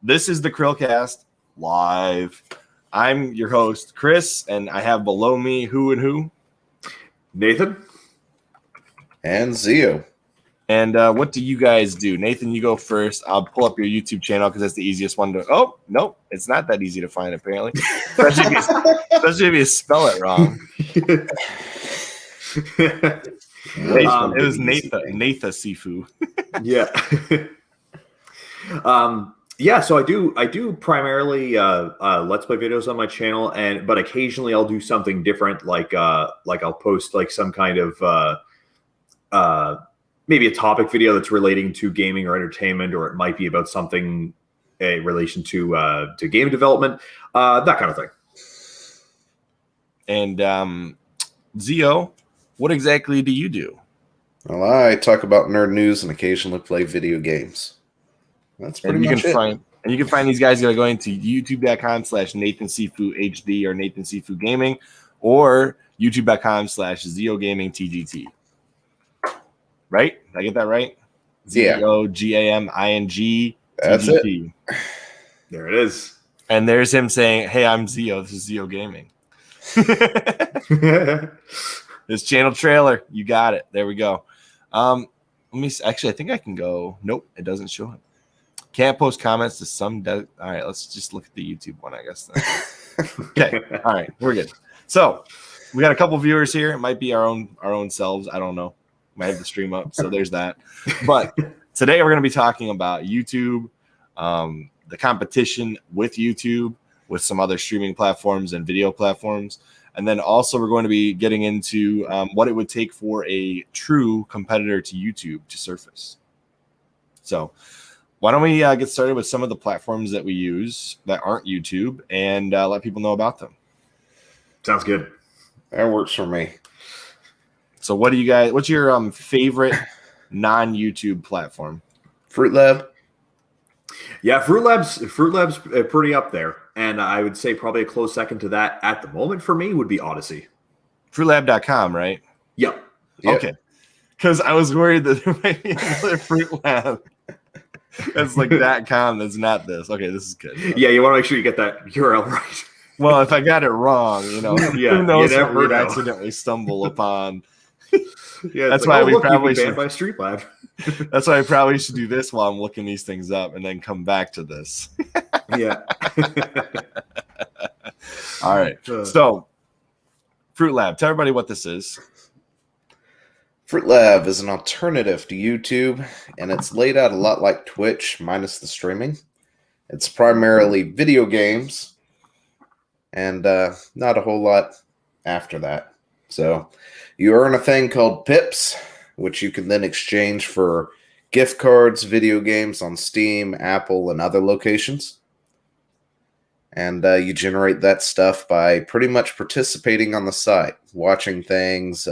This is the CHRILLCAST Live. I'm your host, Chris, and I have below me who and who? Nathan. And Zeo. And what do you guys do? Nathan, you go first. I'll pull up your YouTube channel because that's the easiest one to... Oh, nope. It's not that easy to find, apparently. Especially if you spell it wrong. It was NathanSifu. Yeah. Yeah, so I do primarily let's play videos on my channel, but occasionally I'll do something different, like I'll post like some kind of maybe a topic video that's relating to gaming or entertainment, or it might be about something in relation to game development, that kind of thing. And Zeo, what exactly do you do? Well, I talk about nerd news and occasionally play video games. That's pretty much it. You can find these guys by going to youtube.com/NathanSifuHD or NathanSifuGaming, or youtube.com/Zeo Gaming TGT. Right? Did I get that right? Yeah. ZeoGaming. That's it. There it is. And there's him saying, "Hey, I'm Zeo. This is Zeo Gaming." This channel trailer. You got it. There we go. Let me actually, I think I can go. Nope, it doesn't show him. Can't post comments to some. All right, let's just look at the YouTube one, I guess. Okay. All right, we're good. So we got a couple viewers here. It might be our own selves. I don't know. Might have the stream up, so there's that. But today we're going to be talking about YouTube, the competition with YouTube, with some other streaming platforms and video platforms. And then also we're going to be getting into what it would take for a true competitor to YouTube to surface. So why don't we get started with some of the platforms that we use that aren't YouTube and let people know about them. Sounds good. That works for me. So what do you guys, what's your favorite non-YouTube platform? Fruit Lab. Yeah, Fruit Lab's pretty up there. And I would say probably a close second to that at the moment for me would be Odyssey. Fruitlab.com, right? Yep. Okay. Because I was worried that there might be another Fruit Lab that's like .com that's not this. Okay, this is good. Yeah, you want to make sure you get that URL right. Well, if I got it wrong, who knows what we'd accidentally stumble upon. Yeah, that's why we probably should by Street Lab. That's why I probably should do this while I'm looking these things up and then come back to this. Yeah. All right. So, Fruit Lab. Tell everybody what this is. Fruit Lab is an alternative to YouTube, and it's laid out a lot like Twitch, minus the streaming. It's primarily video games, and not a whole lot after that. So, you earn a thing called Pips, which you can then exchange for gift cards, video games on Steam, Apple, and other locations. And you generate that stuff by pretty much participating on the site, watching things,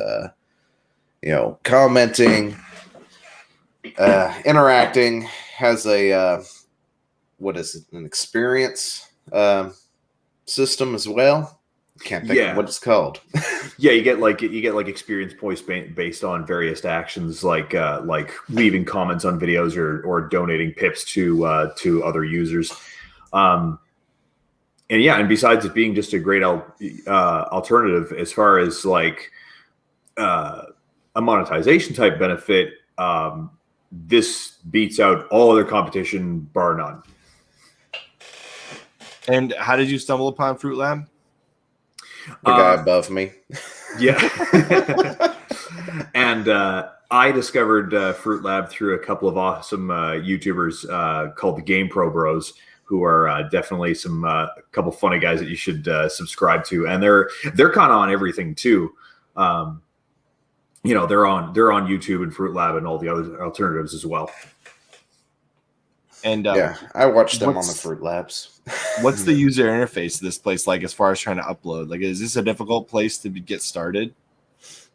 commenting, interacting. Has a an experience system as well. Can't think of what it's called. Yeah, you get like experience points based on various actions, like leaving comments on videos or donating pips to other users. And besides it being just a great alternative as far as like a monetization type benefit, this beats out all other competition bar none. And how did you stumble upon Fruit Lab? The guy above me. Yeah. And I discovered Fruit Lab through a couple of awesome YouTubers called the Game Pro Bros, who are definitely a couple funny guys that you should subscribe to. And they're kind of on everything too. They're on YouTube and Fruit Lab and all the other alternatives as well. And yeah, I watched them on the Fruit Labs. What's the user interface of this place like as far as trying to upload? Like, is this a difficult place to get started?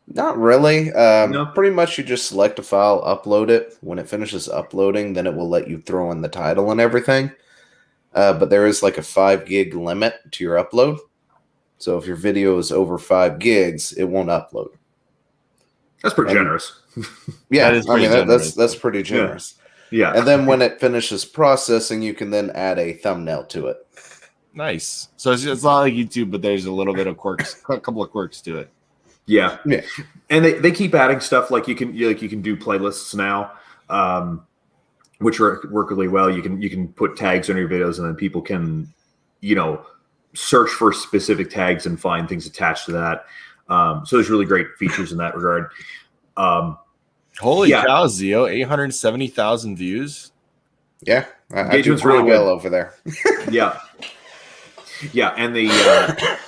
Not really. No. Pretty much you just select a file, upload it. When it finishes uploading, then it will let you throw in the title and everything. But there is like a 5 gig limit to your upload. So if your video is over 5 gigs, it won't upload. That's pretty generous. Yeah, that is pretty generous. That's pretty generous. Yeah. And then when it finishes processing, you can then add a thumbnail to it. Nice. So it's not like YouTube, but there's a little bit of quirks, a couple of quirks to it. Yeah. Yeah. And they keep adding stuff like you can do playlists now, which work really well. You can put tags on your videos, and then people can, search for specific tags and find things attached to that. So there's really great features in that regard. Holy cow, Zeo, 870,000 views. Yeah, engagement's I do really well good over there. Yeah. Yeah, and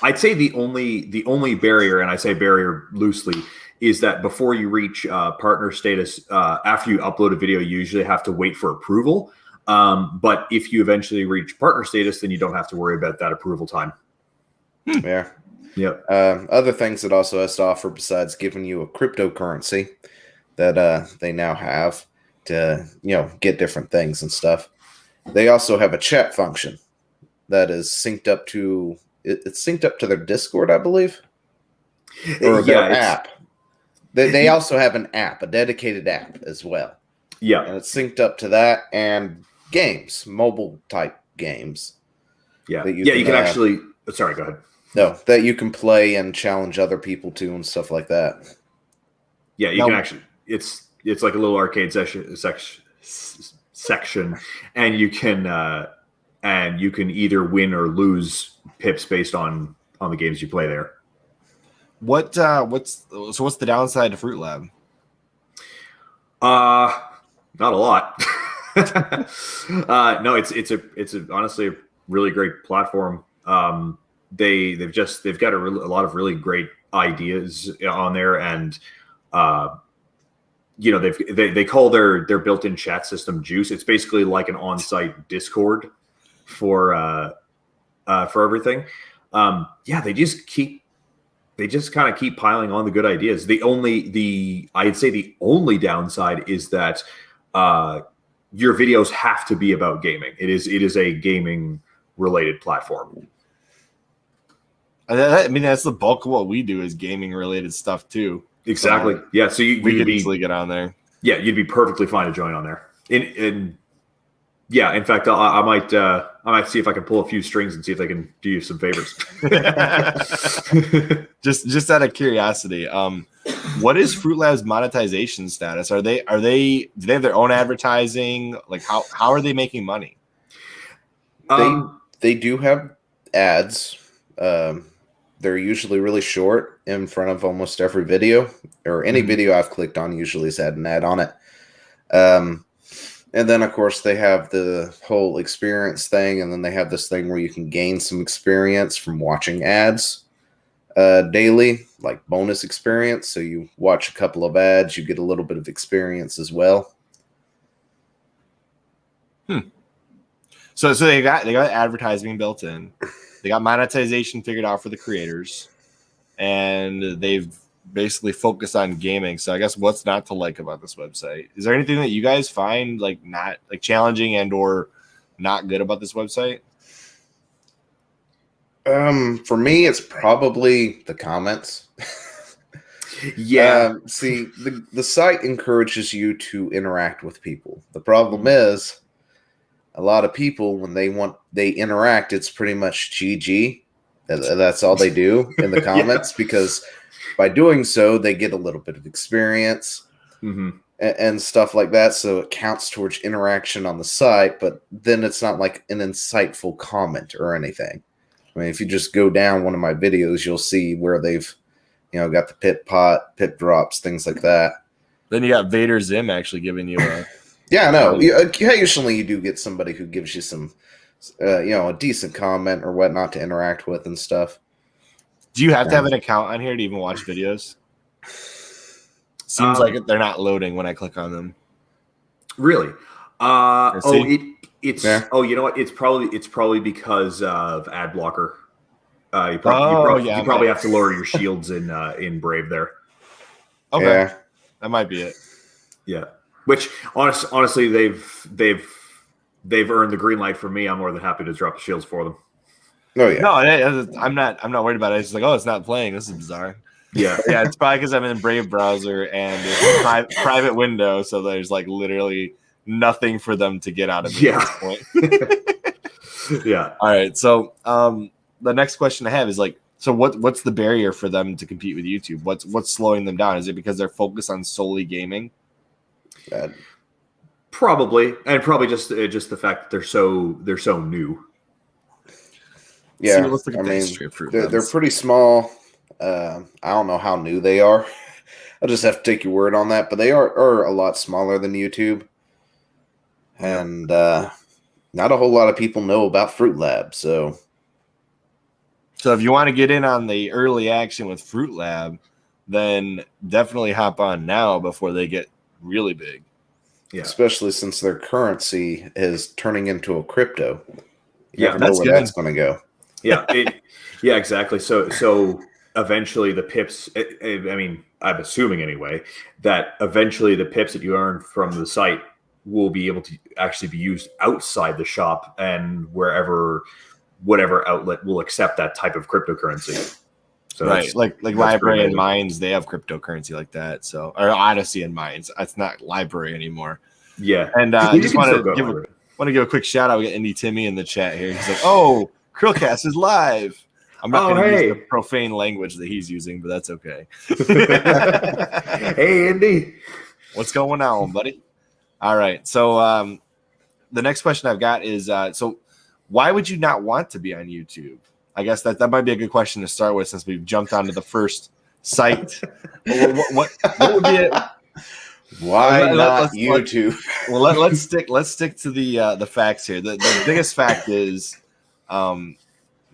I'd say the only barrier, and I say barrier loosely, is that before you reach partner status, after you upload a video, you usually have to wait for approval. But if you eventually reach partner status, then you don't have to worry about that approval time. Yeah. Yep. Other things it also has to offer, besides giving you a cryptocurrency that they now have to get different things and stuff. They also have a chat function that is synced up to it's synced up to their Discord, I believe, or their app. They also have an app, a dedicated app as well. Yeah, and it's synced up to that and games, mobile type games. Yeah, you can actually. Sorry, go ahead. No, that you can play and challenge other people to and stuff like that. Yeah, you can actually. It's like a little arcade section, and you can either win or lose pips based on the games you play there. What's the downside to Fruit Lab? Not a lot. No, it's honestly a really great platform. They've got a lot of really great ideas on there, and they call their built-in chat system Juice. It's basically like an on-site Discord for everything. They just kind of keep piling on the good ideas. I'd say the only downside is that your videos have to be about gaming. It is a gaming related platform. I mean, that's the bulk of what we do is gaming related stuff too. Exactly. So, yeah. So we could easily get on there. Yeah, you'd be perfectly fine to join on there. Yeah, in fact, I might see if I can pull a few strings and see if I can do you some favors. just out of curiosity, what is Fruit Lab's monetization status? Do they have their own advertising? Like how are they making money? They do have ads. They're usually really short in front of almost every video, or any video I've clicked on usually has had an ad on it. And then, of course, they have the whole experience thing, and then they have this thing where you can gain some experience from watching ads daily, like bonus experience. So you watch a couple of ads, you get a little bit of experience as well. So they got advertising built in. They got monetization figured out for the creators, and they've basically focused on gaming. So I guess what's not to like about this website? Is there anything that you guys find not challenging and or not good about this website? For me, it's probably the comments. Yeah. See, the site encourages you to interact with people. The problem is a lot of people, when they interact, it's pretty much GG. That's all they do in the comments, because by doing so, they get a little bit of experience and stuff like that. So it counts towards interaction on the site, but then it's not like an insightful comment or anything. I mean, if you just go down one of my videos, you'll see where they've, got the pit drops, things like that. Then you got Vader Zim actually giving you a... Yeah, I know. Occasionally you do get somebody who gives you some, a decent comment or whatnot to interact with and stuff. Do you have to have an account on here to even watch videos? Seems like they're not loading when I click on them. Really? It's you know what? It's probably because of ad blocker. You probably have to lower your shields in Brave there. Okay, yeah. That might be it. Yeah. Which honestly, they've earned the green light from me. I'm more than happy to drop the shields for them. Oh yeah. No, I'm not worried about it. It's just like, it's not playing. This is bizarre. Yeah. Yeah. It's probably because I'm in Brave browser and it's a private window, so there's literally nothing for them to get out of me at this point. Yeah. All right. So the next question I have is like, so what's the barrier for them to compete with YouTube? What's slowing them down? Is it because they're focused on solely gaming? Probably, and probably just the fact that they're so new. Yeah, See, let's look at the history of Fruit Labs. They're pretty small. I don't know how new they are. I'll just have to take your word on that. But they are a lot smaller than YouTube. And not a whole lot of people know about Fruit Lab. So if you want to get in on the early action with Fruit Lab, then definitely hop on now before they get really big. Yeah. Especially since their currency is turning into a crypto. You never know where that's going to go. Yeah, exactly. So eventually the pips, I mean, I'm assuming anyway, that eventually the pips that you earn from the site will be able to actually be used outside the shop and whatever outlet will accept that type of cryptocurrency. So right, like Library and Mines, they have cryptocurrency like that. So, or Odyssey and Mines, it's not Library anymore. Yeah, and I just want to give a quick shout out. We got Indy Timmy in the chat here. He's like, "Oh, Chrillcast is live." I'm not going to use the profane language that he's using, but that's okay. Hey, Indy, what's going on, buddy? All right, so the next question I've got is, so why would you not want to be on YouTube? I guess that might be a good question to start with since we've jumped onto the first site. what would be it? Why not YouTube? Well, let's stick to the facts here. The biggest fact is the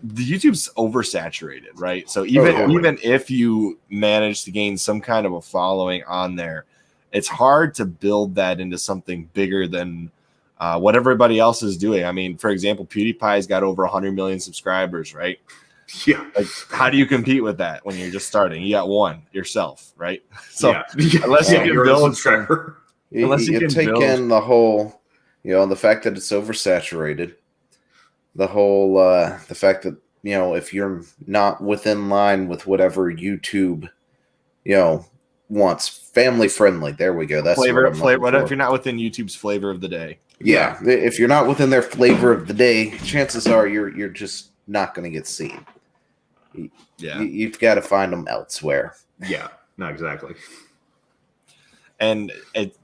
YouTube's oversaturated, right? So even if you manage to gain some kind of a following on there, it's hard to build that into something bigger than what everybody else is doing. I mean, for example, PewDiePie's got over 100 million subscribers, right? Yeah. Like, how do you compete with that when you're just starting? You got one yourself, right? So unless you can build a subscriber, unless you can take in the whole, the fact that it's oversaturated, the whole, the fact that, if you're not within line with whatever YouTube, wants, family friendly. There we go. That's flavor. What if you're not within YouTube's flavor of the day? Yeah, if you're not within their flavor of the day, chances are you're just not going to get seen. You've got to find them elsewhere. Yeah, no, exactly. And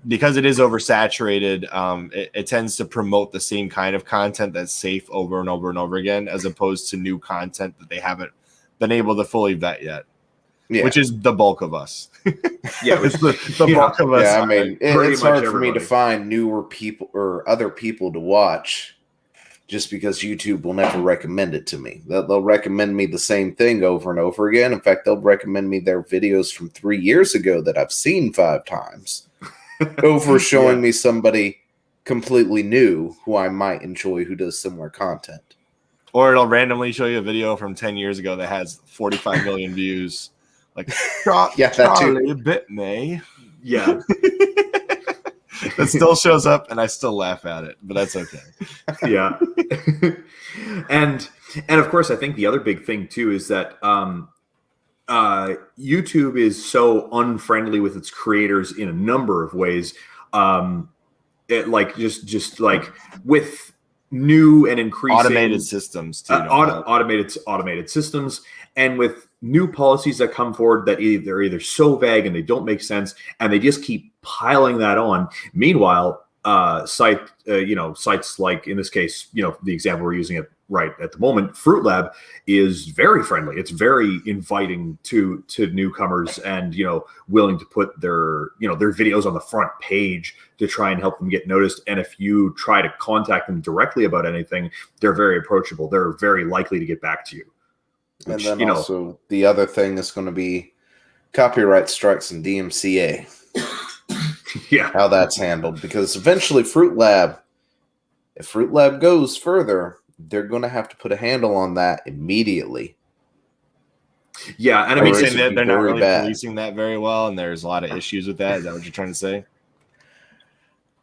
because it is oversaturated, it tends to promote the same kind of content that's safe over and over and over again, as opposed to new content that they haven't been able to fully vet yet. Yeah. Which is the bulk of us. Yeah, it's the bulk of us. Yeah, I mean, it's hard for me to find newer people or other people to watch just because YouTube will never recommend it to me. They'll recommend me the same thing over and over again. In fact, they'll recommend me their videos from 3 years ago that I've seen 5 times over showing me somebody completely new who I might enjoy who does similar content. Or it'll randomly show you a video from 10 years ago that has 45 million views. Like, Charlie bit me. Yeah. That still shows up, and I still laugh at it, but that's okay. Yeah. And of course, I think the other big thing, too, is that YouTube is so unfriendly with its creators in a number of ways. Just like with new and increasing automated systems, too. Automated systems, and with new policies that come forward that they're either so vague and they don't make sense, and they just keep piling that on. Meanwhile, sites like, in this case, the example we're using it right at the moment, Fruit Lab is very friendly. It's very inviting to newcomers, and willing to put their videos on the front page to try and help them get noticed. And if you try to contact them directly about anything, they're very approachable. They're very likely to get back to you. Which, and then also the other thing is going to be copyright strikes and DMCA. Yeah, how that's handled, because eventually if Fruit Lab goes further, they're going to have to put a handle on that immediately. Yeah, and I mean, saying that they're not really policing that very well, and there's a lot of issues with that. Is that what you're trying to say?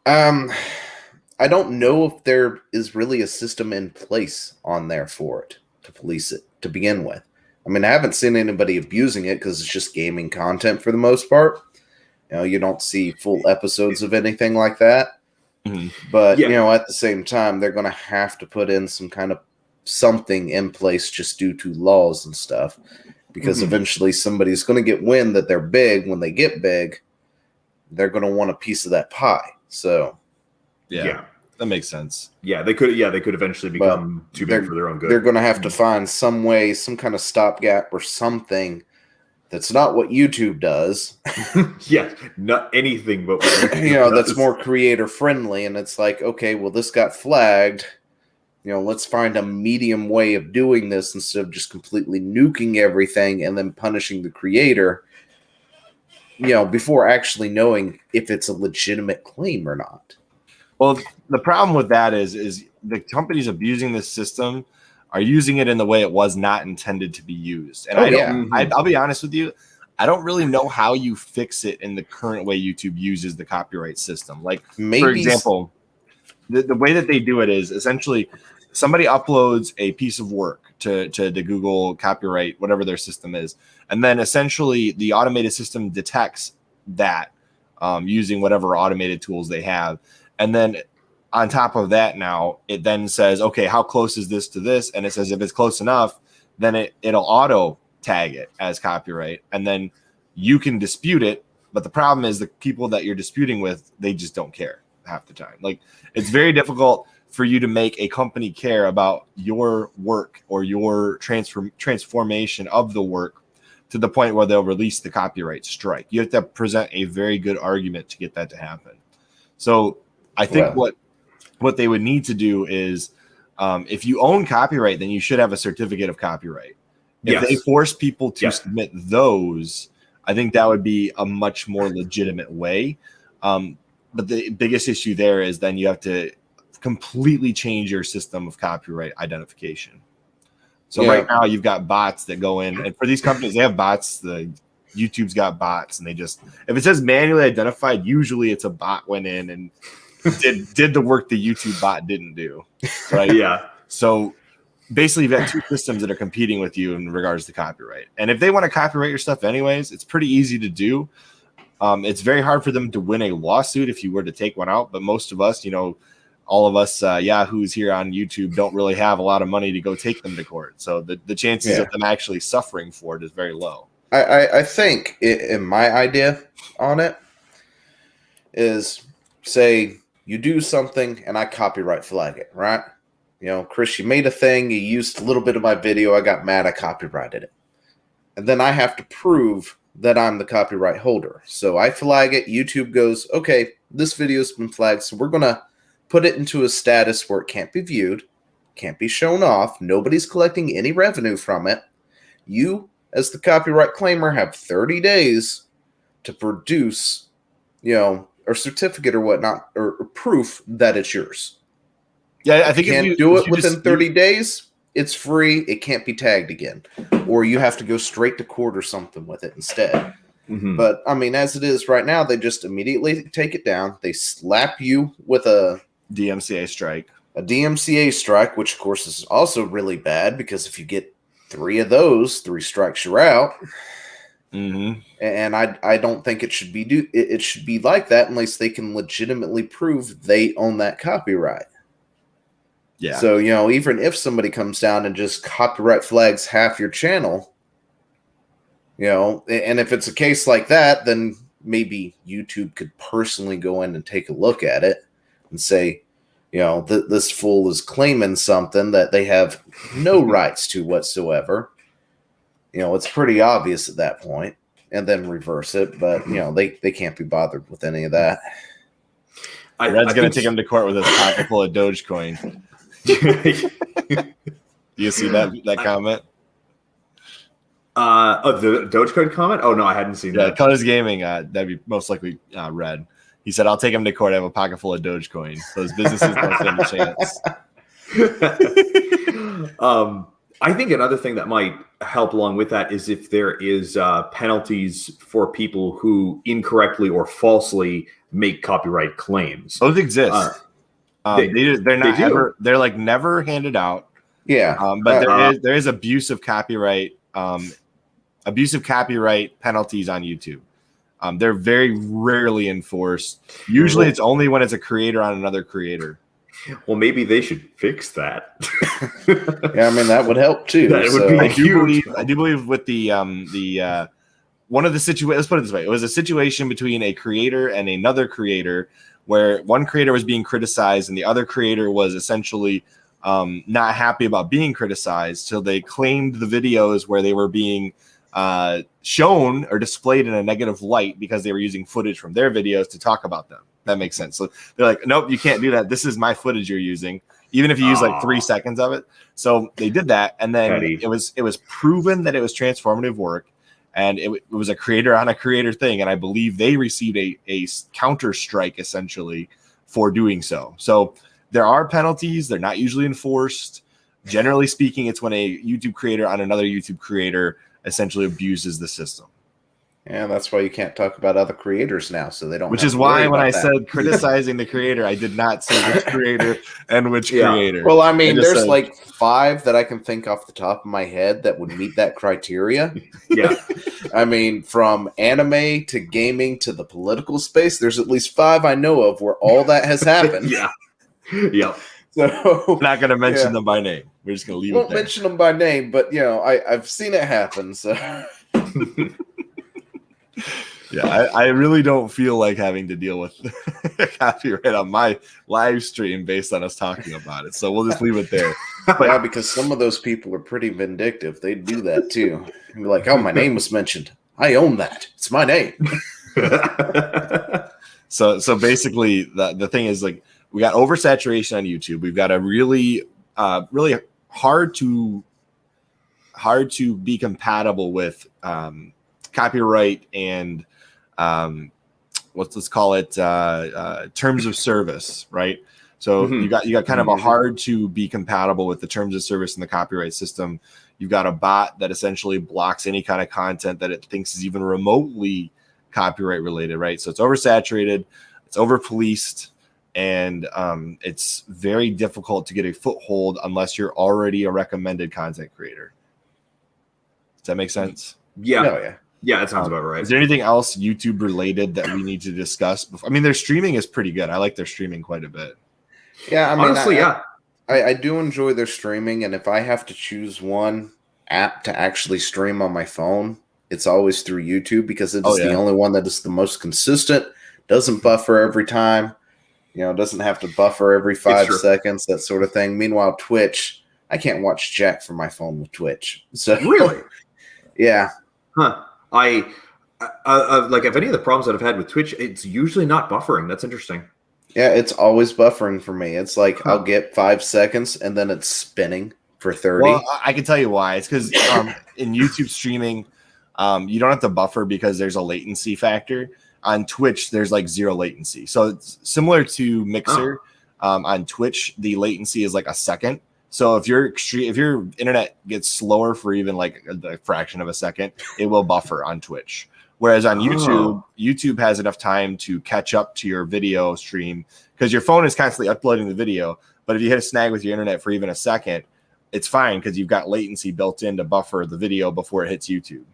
I don't know if there is really a system in place on there for it to police it to begin with. I mean, I haven't seen anybody abusing it because it's just gaming content for the most part. You don't see full episodes of anything like that. But Yeah. you know, at the same time, they're going to have to put in some kind of something in place just due to laws and stuff, because eventually somebody's going to get wind that they're big. When they get big, they're going to want a piece of that pie. So Yeah, that makes sense. Yeah, they could eventually become too big for their own good. They're going to have to find some way, some kind of stopgap or something that's not what YouTube does. Yeah, not anything but what YouTube you know, does. that's more creator friendly. And it's like, okay, well, this got flagged. You know, let's find a medium way of doing this instead of just completely nuking everything and then punishing the creator, you know, before actually knowing if it's a legitimate claim or not. Well, the problem with that is the companies abusing this system are using it in the way it was not intended to be used. And I'll be honest with you, I don't really know how you fix it in the current way YouTube uses the copyright system. Like, for example, the way that they do it is essentially somebody uploads a piece of work to the Google copyright, whatever their system is. And then essentially the automated system detects that using whatever automated tools they have. And then on top of that, now it then says, okay, how close is this to this? And it says if it's close enough, then it'll auto tag it as copyright. And then you can dispute it. But the problem is the people that you're disputing with, they just don't care half the time. Like, it's very difficult for you to make a company care about your work or your transformation of the work to the point where they'll release the copyright strike. You have to present a very good argument to get that to happen. So I think what they would need to do is if you own copyright, then you should have a certificate of copyright. If they force people to submit those, I think that would be a much more legitimate way. But the biggest issue there is then you have to completely change your system of copyright identification. So right now you've got bots that go in, and for these companies, they have bots. The YouTube's got bots, and they just, if it says manually identified, usually it's a bot went in and did the work the YouTube bot didn't do. Right? Yeah. So basically, you've got two systems that are competing with you in regards to copyright. And if they want to copyright your stuff anyways, it's pretty easy to do. It's very hard for them to win a lawsuit if you were to take one out. But most of us, you know, all of us Yahoos here on YouTube don't really have a lot of money to go take them to court. So the chances of them actually suffering for it is very low. I think in my idea on it is, say you do something and I copyright flag it, right? You know, Chris, you made a thing, you used a little bit of my video, I got mad, I copyrighted it. And then I have to prove that I'm the copyright holder. So I flag it, YouTube goes, okay, this video's been flagged, so we're going to put it into a status where it can't be viewed, can't be shown off, nobody's collecting any revenue from it. You, as the copyright claimer, have 30 days to produce, you know, a certificate or whatnot, or proof that it's yours. Yeah, I think if you can't do it within 30 days, it's free. It can't be tagged again. Or you have to go straight to court or something with it instead. But, I mean, as it is right now, they just immediately take it down. They slap you with a DMCA strike. A DMCA strike, which, of course, is also really bad because if you get 3 of those, 3 strikes, you're out. And I don't think it should be it should be like that unless they can legitimately prove they own that copyright. Yeah. So, you know, even if somebody comes down and just copyright flags half your channel, you know, and if it's a case like that, then maybe YouTube could personally go in and take a look at it and say, you know, this fool is claiming something that they have no rights to whatsoever. You know, it's pretty obvious at that point, and then reverse it. But, you know, they can't be bothered with any of that. Red's going to take him to court with his pocket full of Dogecoin. You see that comment? The Dogecoin comment? Oh, no, I hadn't seen that. Colors Gaming, that'd be most likely Red. He said, I'll take him to court. I have a pocket full of Dogecoin. So his businesses don't stand a chance. I think another thing that might help along with that is if there is penalties for people who incorrectly or falsely make copyright claims. Those exist. They're not ever. They're like never handed out. Yeah. But there is abusive copyright penalties on YouTube. They're very rarely enforced. Usually it's only when it's a creator on another creator. Well, maybe they should fix that. Yeah, I mean, that would help too. That would be I do believe with the one of the situations, let's put it this way, it was a situation between a creator and another creator where one creator was being criticized and the other creator was essentially not happy about being criticized. So they claimed the videos where they were being shown or displayed in a negative light because they were using footage from their videos to talk about them. That makes sense. So they're like, nope, you can't do that. This is my footage you're using, even if you use like 3 seconds of it. So they did that, and then it was proven that it was transformative work, and it was a creator on a creator thing, and I believe they received a counter strike essentially for doing so. So there are penalties. They're not usually enforced. Generally speaking, it's when a YouTube creator on another YouTube creator essentially abuses the system. Yeah, that's why you can't talk about other creators now, so they don't. Which is why when I said criticizing the creator, I did not say which creator and which creator. Well, I mean, there's like 5 that I can think off the top of my head that would meet that criteria. Yeah. I mean, from anime to gaming to the political space, there's at least 5 I know of where all that has happened. Yeah. Yep. So we're not going to mention them by name. We're just going to leave it there. Won't mention them by name, but you know, I've seen it happen. So. Yeah, I really don't feel like having to deal with copyright on my live stream based on us talking about it. So we'll just leave it there. But yeah, because some of those people are pretty vindictive. They do that too. And be like, oh, my name was mentioned. I own that. It's my name. So basically the thing is, like, we got oversaturation on YouTube. We've got a really hard to be compatible with copyright and let's call it terms of service, right? So you got kind of a hard to be compatible with the terms of service in the copyright system. You've got a bot that essentially blocks any kind of content that it thinks is even remotely copyright related, right? So it's oversaturated, it's over policed, and it's very difficult to get a foothold unless you're already a recommended content creator. Does that make sense? Yeah. Oh, yeah. Yeah, that sounds about right. Is there anything else YouTube related that we need to discuss before? I mean, their streaming is pretty good. I like their streaming quite a bit. Yeah, I mean, honestly, I do enjoy their streaming, and if I have to choose one app to actually stream on my phone, it's always through YouTube because it is the only one that is the most consistent, doesn't buffer every time, you know, doesn't have to buffer every 5 seconds, that sort of thing. Meanwhile, Twitch, I can't watch Jack from my phone with Twitch. So really? Yeah. Huh. I like, if any of the problems that I've had with Twitch, it's usually not buffering. That's interesting. Yeah, it's always buffering for me. It's like I'll get 5 seconds and then it's spinning for 30. Well, I can tell you why. It's because in YouTube streaming, you don't have to buffer because there's a latency factor. On Twitch, there's like 0 latency. So it's similar to Mixer. On Twitch, the latency is like a second. So if your internet gets slower for even like a fraction of a second, it will buffer on Twitch. Whereas on YouTube has enough time to catch up to your video stream because your phone is constantly uploading the video. But if you hit a snag with your internet for even a second, it's fine because you've got latency built in to buffer the video before it hits YouTube.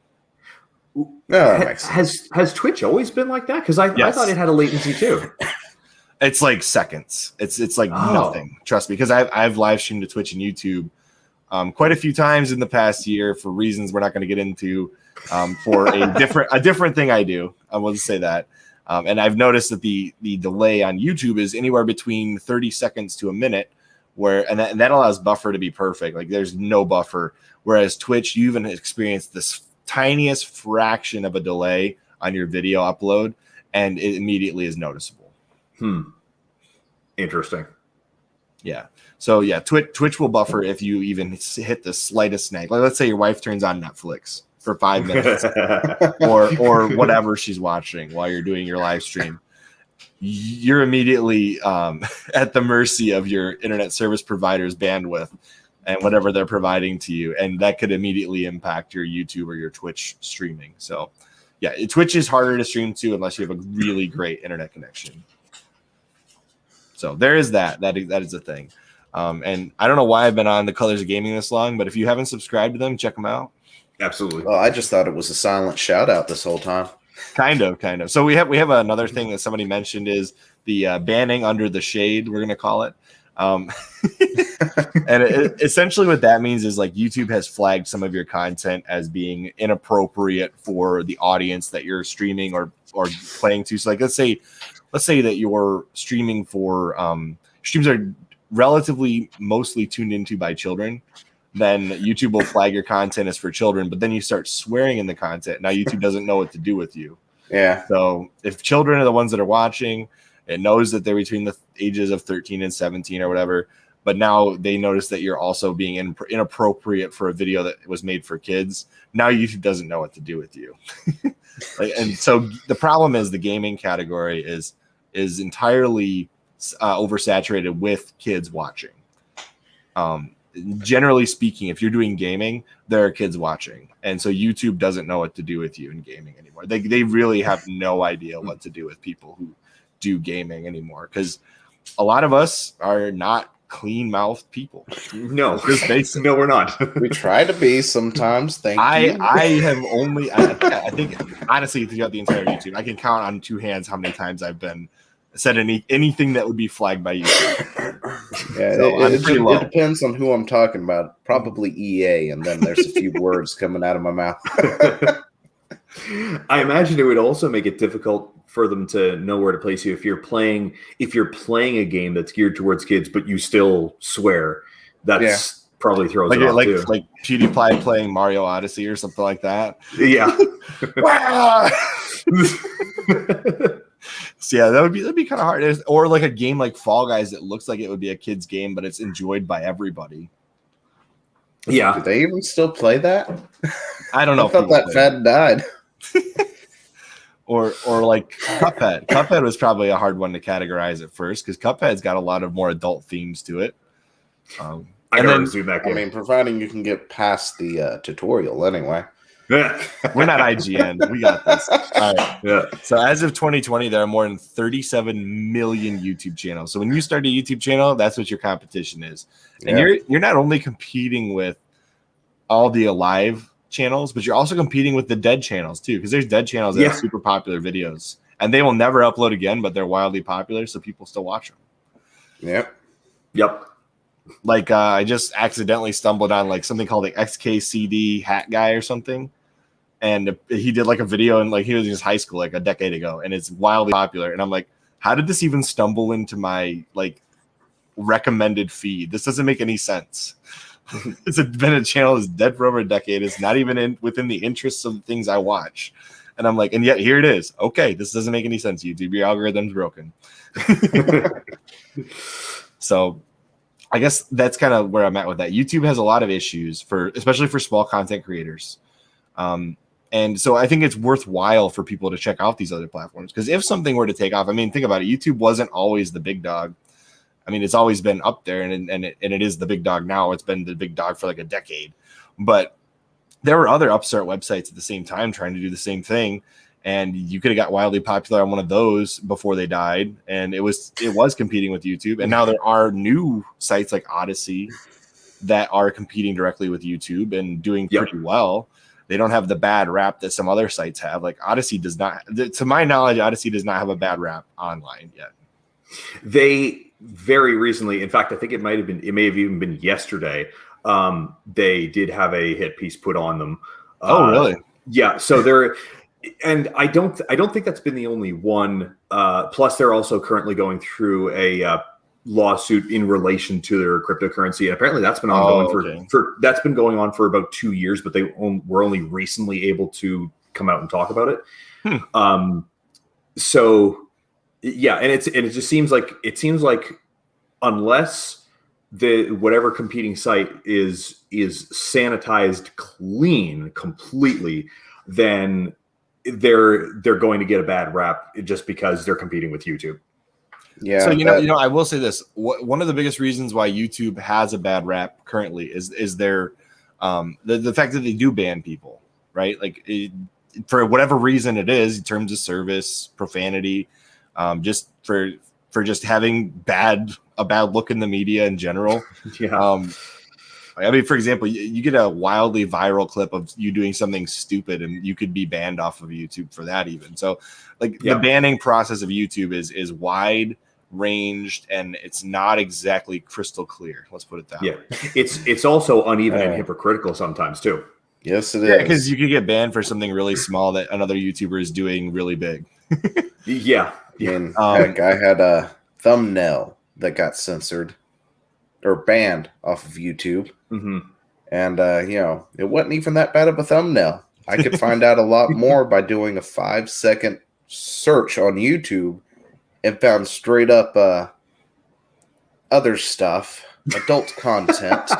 Has Twitch always been like that? Because I thought it had a latency too. It's like seconds. It's like nothing. Trust me, because I've live streamed to Twitch and YouTube quite a few times in the past year for reasons we're not going to get into. For a different thing I do, I will just say that. And I've noticed that the delay on YouTube is anywhere between 30 seconds to a minute, and that allows buffer to be perfect. Like there's no buffer. Whereas Twitch, you even experience this tiniest fraction of a delay on your video upload, and it immediately is noticeable. Interesting. Yeah. So yeah, Twitch will buffer if you even hit the slightest snag. Like let's say your wife turns on Netflix for 5 minutes or whatever she's watching while you're doing your live stream. You're immediately at the mercy of your internet service provider's bandwidth and whatever they're providing to you. And that could immediately impact your YouTube or your Twitch streaming. So yeah, Twitch is harder to stream to unless you have a really great internet connection. So there is that. That is a thing. And I don't know why I've been on the Colors of Gaming this long, but if you haven't subscribed to them, check them out. Absolutely. Well, I just thought it was a silent shout out this whole time. Kind of. So we have another thing that somebody mentioned is the banning under the shade, we're gonna call it. And essentially what that means is like YouTube has flagged some of your content as being inappropriate for the audience that you're streaming or playing to. So like let's say that you're streaming for streams are relatively mostly tuned into by children. Then YouTube will flag your content as for children, but then you start swearing in the content. Now YouTube doesn't know what to do with you. Yeah. So if children are the ones that are watching, it knows that they're between the ages of 13 and 17 or whatever. But now they notice that you're also being inappropriate for a video that was made for kids. Now YouTube doesn't know what to do with you. And so the problem is the gaming category is entirely oversaturated with kids watching. Generally speaking, if you're doing gaming, there are kids watching. And so YouTube doesn't know what to do with you in gaming anymore. They really have no idea what to do with people who do gaming anymore, because a lot of us are not clean-mouthed people. No, no, we're not. We try to be sometimes. Thank you. I think honestly throughout the entire YouTube, I can count on two hands how many times I've been said anything that would be flagged by YouTube. Yeah, so it depends on who I'm talking about. Probably EA, and then there's a few words coming out of my mouth. I imagine it would also make it difficult for them to know where to place you if you're playing a game that's geared towards kids, but you still swear. That's probably throws it off too. Like PewDiePie playing Mario Odyssey or something like that. Yeah. So yeah, that'd be kind of hard. Or like a game like Fall Guys that looks like it would be a kid's game, but it's enjoyed by everybody. Yeah. Do they even still play that? I don't know. I thought that fad died. or like Cuphead. Cuphead was probably a hard one to categorize at first because Cuphead's got a lot of more adult themes to it. I mean, providing you can get past the tutorial anyway. We're not IGN. We got this. All right. Yeah. So as of 2020, there are more than 37 million YouTube channels. So when you start a YouTube channel, that's what your competition is. And you're not only competing with all the alive channels, but you're also competing with the dead channels too, because there's dead channels that have super popular videos, and they will never upload again, but they're wildly popular, so people still watch them. Yep. Like I just accidentally stumbled on like something called the XKCD Hat Guy or something. And he did like a video and like he was in his high school like a decade ago, and it's wildly popular. And I'm like, how did this even stumble into my like recommended feed? This doesn't make any sense. It's been a channel that's dead for over a decade. It's not even within the interests of the things I watch. And I'm like, and yet here it is. Okay, this doesn't make any sense, YouTube. Your algorithm's broken. So I guess that's kind of where I'm at with that. YouTube has a lot of issues especially for small content creators. And so I think it's worthwhile for people to check out these other platforms, because if something were to take off, I mean, think about it. YouTube wasn't always the big dog. I mean, it's always been up there, and it is the big dog now. It's been the big dog for like a decade. But there were other upstart websites at the same time trying to do the same thing, and you could have got wildly popular on one of those before they died, and it was competing with YouTube. And now there are new sites like Odyssey that are competing directly with YouTube and doing pretty well. They don't have the bad rap that some other sites have. Like Odyssey does not, to my knowledge, Odyssey does not have a bad rap online yet. They very recently, in fact, I think it may have even been yesterday. They did have a hit piece put on them. Oh, really? Yeah. So and I don't think that's been the only one. Plus, they're also currently going through a lawsuit in relation to their cryptocurrency, and apparently that's been ongoing that's been going on for about 2 years, but they were only recently able to come out and talk about it. So yeah, and it just seems like unless the whatever competing site is sanitized clean completely, then they're going to get a bad rap just because they're competing with YouTube. Yeah. So you know, I will say this: one of the biggest reasons why YouTube has a bad rap currently is their the fact that they do ban people, right? Like for whatever reason it is, in terms of service, profanity, just for just having a bad look in the media in general. I mean, for example, you get a wildly viral clip of you doing something stupid, and you could be banned off of YouTube for that even. So, like the banning process of YouTube is wide ranged, and it's not exactly crystal clear. Let's put it that way. It's also uneven and hypocritical sometimes too. Yes, it is. Because you could get banned for something really small that another YouTuber is doing really big. I mean, heck, I had a thumbnail that got censored or banned off of YouTube. And, it wasn't even that bad of a thumbnail. I could find out a lot more by doing a 5-second search on YouTube and found straight up other stuff, adult content.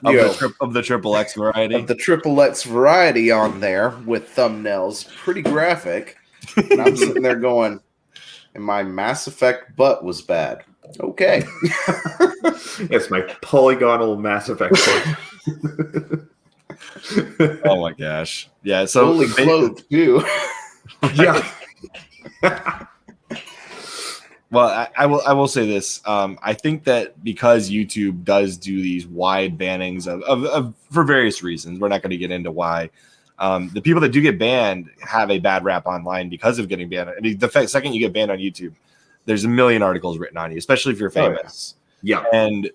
Of the triple X variety. Of the triple X variety on there with thumbnails. Pretty graphic. And I'm sitting there going, and my Mass Effect butt was bad. Okay. It's my polygonal Mass Effect butt. Oh my gosh. Yeah, so fully clothed too. Yeah. Well, I will say this. I think that because YouTube does do these wide bannings of for various reasons, we're not going to get into why. The people that do get banned have a bad rap online because of getting banned. I mean, second you get banned on YouTube, there's a million articles written on you, especially if you're famous. Yeah. And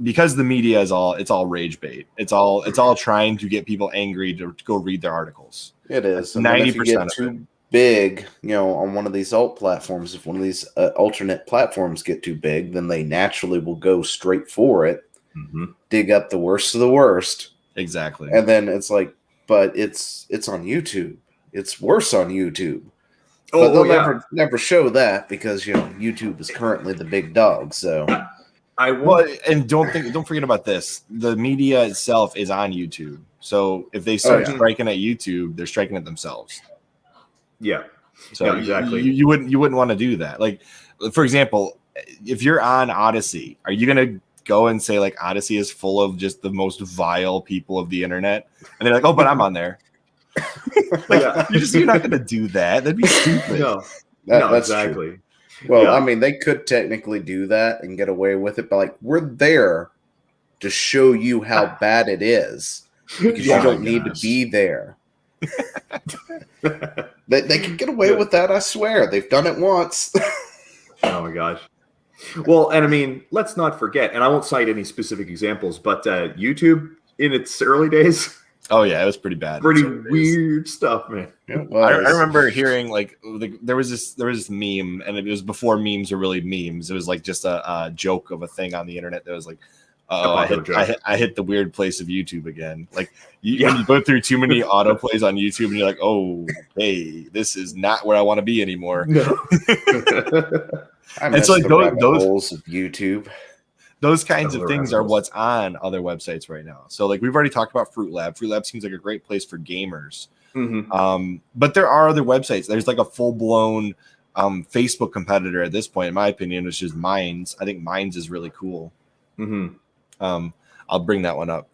because the media is all rage bait. It's all trying to get people angry to go read their articles. It is. 90% of it. Big, on one of these alt platforms, if one of these alternate platforms get too big, then they naturally will go straight for it, dig up the worst of the worst. Exactly. And then it's like, but it's on YouTube. It's worse on YouTube. But they'll never show that because YouTube is currently the big dog. So and don't forget about this. The media itself is on YouTube. So if they start striking at YouTube, they're striking at themselves. Yeah. So exactly. You wouldn't want to do that. Like, for example, if you're on Odyssey, are you gonna go and say like Odyssey is full of just the most vile people of the internet? And they're like, oh, but I'm on there. You're not gonna do that. That'd be stupid. No, that's exactly. True. Well, I mean, they could technically do that and get away with it, but like we're there to show you how bad it is because you don't need to be there. They can get away with that, I swear. They've done it once. Oh my gosh. Well, and I mean, let's not forget, and I won't cite any specific examples, but YouTube in its early days. Oh yeah, it was pretty bad. Pretty weird stuff, man. I remember hearing like there was this meme, and it was before memes were really memes. It was like just a joke of a thing on the internet that was like, I hit the weird place of YouTube again. Like when you go through too many autoplays on YouTube, and you're like, oh, hey, this is not where I want to be anymore. No. It's like those holes of YouTube. Those kinds of things are what's on other websites right now. So like we've already talked about Fruit Lab. Fruit Lab seems like a great place for gamers. But there are other websites. There's like a full-blown Facebook competitor at this point, in my opinion, which is Minds. I think Minds is really cool. I'll bring that one up.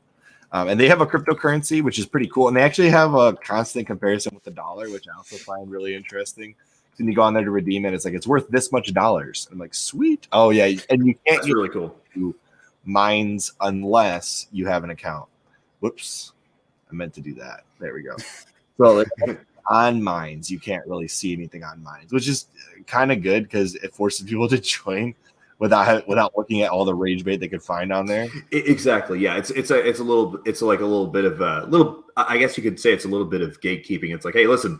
And they have a cryptocurrency, which is pretty cool. And they actually have a constant comparison with the dollar, which I also find really interesting. When you go on there to redeem it, it's like it's worth this much dollars. I'm like, sweet. Oh yeah, and you can't. That's really cool. Minds unless you have an account. Whoops, I meant to do that. There we go. So like, on Minds, you can't really see anything on Minds, which is kind of good because it forces people to join without looking at all the rage bait they could find on there. Exactly. Yeah, it's like a little bit of I guess you could say it's a little bit of gatekeeping. It's like, hey, listen.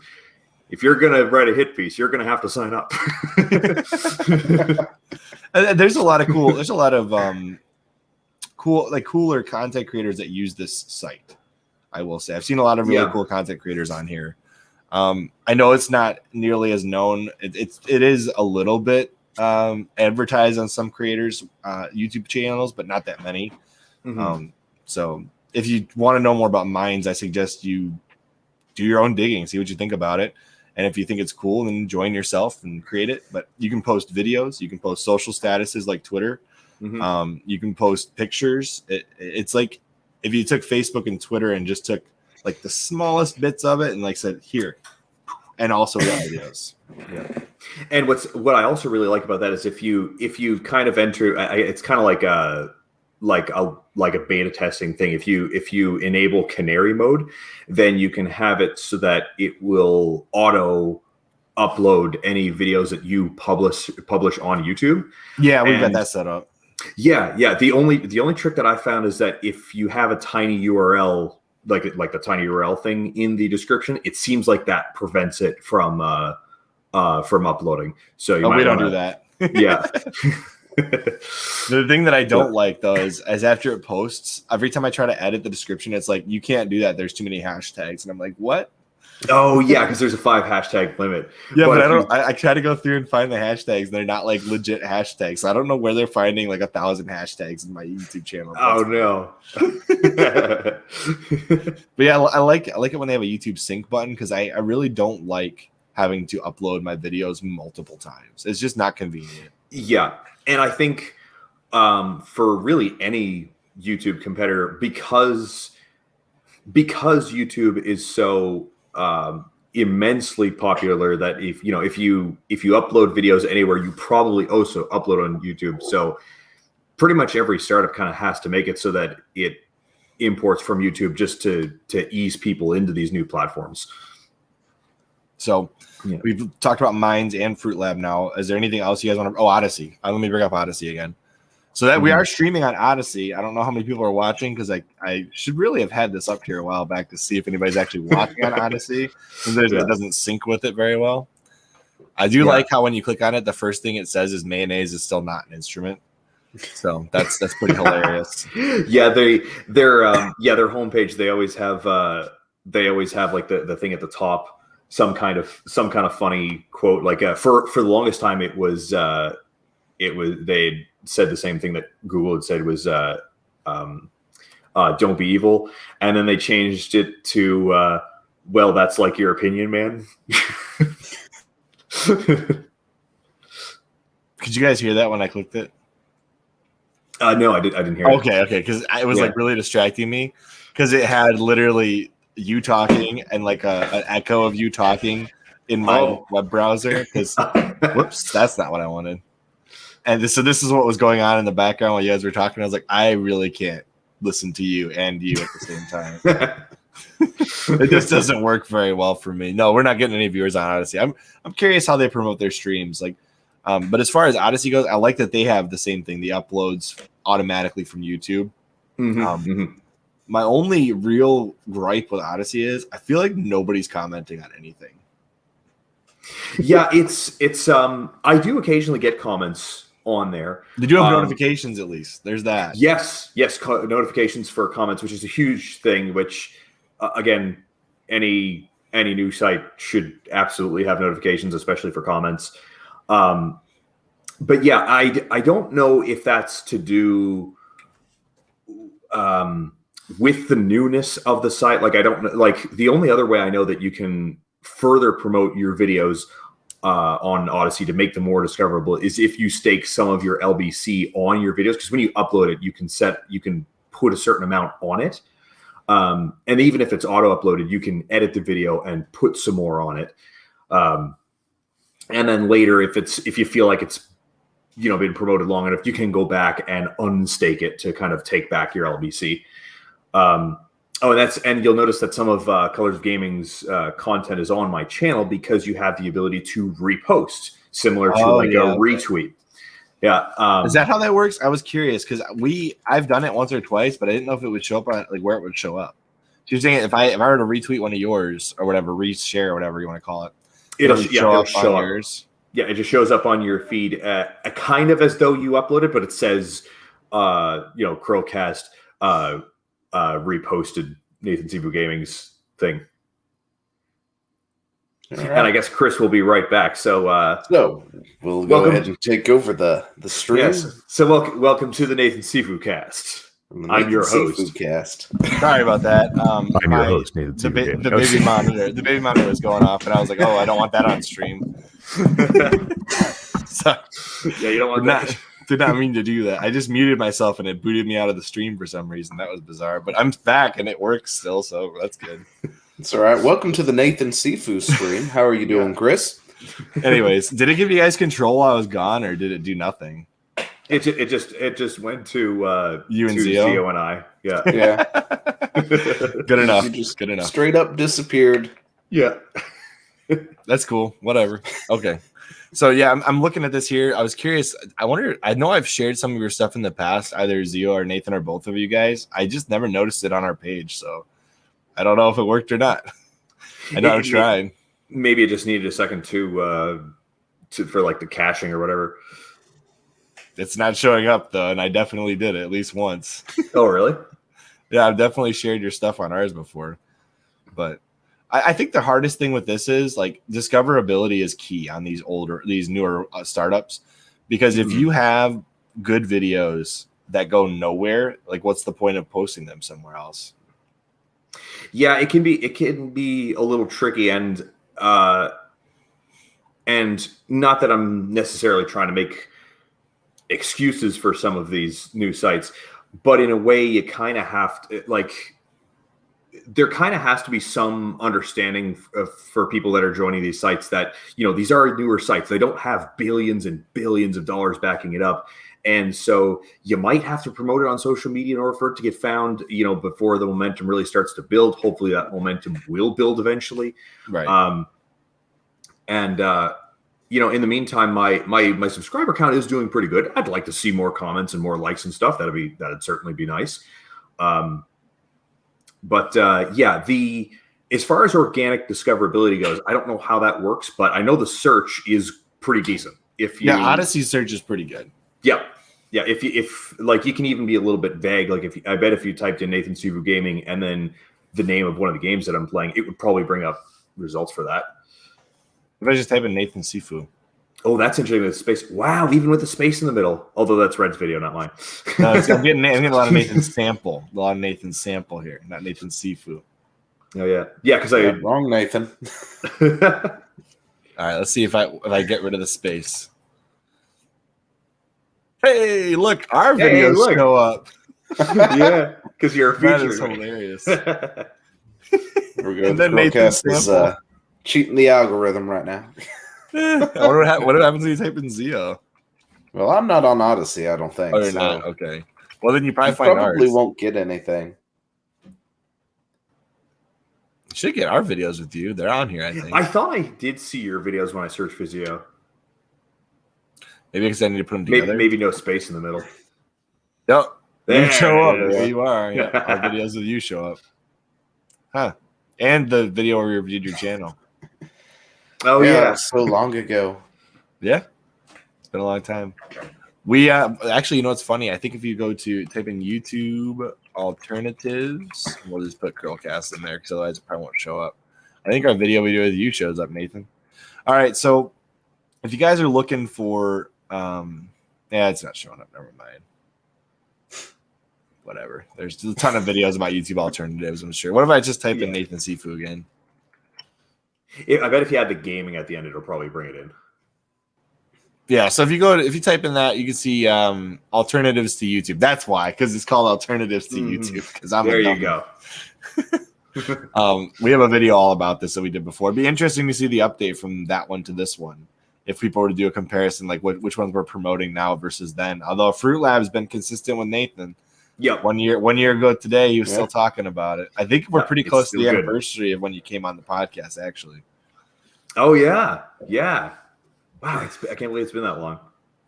If you're gonna write a hit piece, you're gonna have to sign up. There's a lot of cooler content creators that use this site. I will say I've seen a lot of really cool content creators on here. I know it's not nearly as known. It is a little bit advertised on some creators' YouTube channels, but not that many. So if you want to know more about Minds, I suggest you do your own digging, see what you think about it. And if you think it's cool, then join yourself and create it. But you can post videos. You can post social statuses like Twitter. You can post pictures. It's like if you took Facebook and Twitter and just took like the smallest bits of it and like said, here, and also the videos. Yeah. And what I also really like about that is if you kind of enter, it's kind of like a beta testing thing. If you enable canary mode, then you can have it so that it will auto upload any videos that you publish on YouTube. Yeah, we've got that set up. Yeah. The only trick that I found is that if you have a tiny URL, like the tiny URL thing in the description, it seems like that prevents it from uploading. So we don't do that. Yeah. The thing that I don't like though is after it posts, every time I try to edit the description, it's like, you can't do that. There's too many hashtags. And I'm like, what? Oh yeah, because there's a 5 hashtag limit. Yeah, but I try to go through and find the hashtags. They're not like legit hashtags. So I don't know where they're finding like 1,000 hashtags in my YouTube channel. Oh no. But yeah, I like it when they have a YouTube sync button, because I really don't like having to upload my videos multiple times. It's just not convenient. Yeah. And I think for really any YouTube competitor, because YouTube is so immensely popular, that if you upload videos anywhere, you probably also upload on YouTube. So pretty much every startup kind of has to make it so that it imports from YouTube, just to ease people into these new platforms. So yeah, we've talked about Minds and Fruit Lab now. Is there anything else you guys want to? Oh, Odyssey. Let me bring up Odyssey again. So that we are streaming on Odyssey. I don't know how many people are watching, because I should really have had this up here a while back to see if anybody's actually watching on Odyssey. It doesn't sync with it very well. I do like how when you click on it, the first thing it says is mayonnaise is still not an instrument. So that's pretty hilarious. Yeah, their homepage, they always have like the thing at the top, some kind of funny quote. Like for the longest time, it was they said the same thing that Google had said was don't be evil, and then they changed it to well, that's like your opinion, man. Could you guys hear that when I clicked it? No, I didn't hear it. Okay, because it was like really distracting me, because it had literally you talking and like an echo of you talking in my web browser. Because whoops, that's not what I wanted. And so this is what was going on in the background while you guys were talking. I was like, I really can't listen to you and you at the same time. It just doesn't work very well for me. No, we're not getting any viewers on Odyssey. I'm curious how they promote their streams. Like, but as far as Odyssey goes, I like that they have the same thing, the uploads automatically from YouTube. My only real gripe with Odyssey is I feel like nobody's commenting on anything. Yeah, it's I do occasionally get comments on there. They do have notifications, at least. There's that. Yes, notifications for comments, which is a huge thing. Which again, any new site should absolutely have notifications, especially for comments. But yeah, I don't know if that's to do with the newness of the site. Like, I don't know. Like, the only other way I know that you can further promote your videos on Odyssey to make them more discoverable is if you stake some of your LBC on your videos, because when you upload it, you can put a certain amount on it, and even if it's auto uploaded, you can edit the video and put some more on it, and then later, if you feel like it's been promoted long enough, you can go back and unstake it to kind of take back your LBC. And you'll notice that some of Colors of Gaming's content is on my channel because you have the ability to repost, similar to a retweet. Yeah. Is that how that works? I was curious because I've done it once or twice, but I didn't know if it would show up on like where it would show up. So you're saying if I were to retweet one of yours or whatever, reshare or whatever you want to call it, it'll show up on yours. Yeah, it just shows up on your feed, kind of as though you uploaded, but it says, CHRILLCAST reposted NathanSifuGaming's thing. Right. And I guess Chris will be right back. So we'll go ahead and take over the stream. Yes. So welcome to the NathanSifuCast. I'm your host. Sorry about that. I'm your host, Nathan. The baby monitor was going off, and I was like, "Oh, I don't want that on stream." So, yeah, you don't want that. Did not mean to do that. I just muted myself, and it booted me out of the stream for some reason. That was bizarre, but I'm back, and it works still, so that's good. It's all right. Welcome to the Nathan Sifu stream. How are you doing, Chris? Anyways, did it give you guys control while I was gone, or did it do nothing? It just went to You and to Zeo? Zeo and I. Yeah. Yeah. Good enough. You just Good enough. straight up disappeared. Yeah. That's cool. Whatever. Okay. So yeah, I'm looking at this here. I was curious. I wonder. I know I've shared some of your stuff in the past, either Zeo or Nathan or both of you guys. I just never noticed it on our page, so I don't know if it worked or not. I know I've tried. Maybe it just needed a second for like the caching or whatever. It's not showing up though, and I definitely did it at least once. Oh, really? Yeah, I've definitely shared your stuff on ours before, but I think the hardest thing with this is like discoverability is key on these newer startups, because if you have good videos that go nowhere, like what's the point of posting them somewhere else? Yeah, it can be a little tricky, and not that I'm necessarily trying to make excuses for some of these new sites, but in a way you kind of have to, like, there kind of has to be some understanding for people that are joining these sites that, you know, these are newer sites. They don't have billions and billions of dollars backing it up. And so you might have to promote it on social media in order for it to get found, you know, before the momentum really starts to build. Hopefully that momentum will build eventually. Right. You know, in the meantime, my subscriber count is doing pretty good. I'd like to see more comments and more likes and stuff. That'd certainly be nice. Yeah, as far as organic discoverability goes, I don't know how that works, but I know the search is pretty decent. Odyssey search is pretty good. Yeah. Yeah. If like, you can even be a little bit vague. Like I bet if you typed in NathanSifuGaming and then the name of one of the games that I'm playing, it would probably bring up results for that. If I just type in Nathan Sifu. Oh, that's interesting with space. Wow, even with the space in the middle. Although that's Red's video, not mine. No, I'm getting a lot of Nathan Sample. A lot of Nathan Sample here, not Nathan Sifu. Oh yeah, yeah. Because wrong, Nathan. All right, let's see if I get rid of the space. Hey, look, our videos show up. Yeah, because you're a feature. That is hilarious. We're good. CHRILLCAST is cheating the algorithm right now. What happens when you type in Zeo? Well, I'm not on Odyssey, I don't think. Oh, you're not? Okay. Well, then you probably won't get anything. You should get our videos with you. They're on here, I think. I thought I did see your videos when I searched for Zeo. Maybe because I need to put them together. Maybe no space in the middle. Yep. You show up. There you are. Yeah. Our videos with you show up. Huh. And the video where we reviewed your channel. Oh, yeah. So long ago. Yeah. It's been a long time. We actually, you know what's funny? I think if you go to type in YouTube alternatives, we'll just put CHRILLCAST in there because otherwise it probably won't show up. I think our video we do with you shows up, Nathan. All right. So if you guys are looking for, yeah, it's not showing up. Never mind. Whatever. There's a ton of videos about YouTube alternatives, I'm sure. What if I just type in Nathan Sifu again? I bet if you had the gaming at the end, it'll probably bring it in. Yeah, so if you type in that, you can see alternatives to YouTube. That's why, because it's called alternatives to YouTube. Because there you go. We have a video all about this that we did before. It'd be interesting to see the update from that one to this one. If people were to do a comparison, like which ones we're promoting now versus then. Although Fruit Lab's been consistent with Nathan. Yep. 1 year ago today, he was still talking about it. I think we're pretty close to the anniversary of when you came on the podcast, actually. Oh yeah, yeah. Wow, I can't believe it's been that long.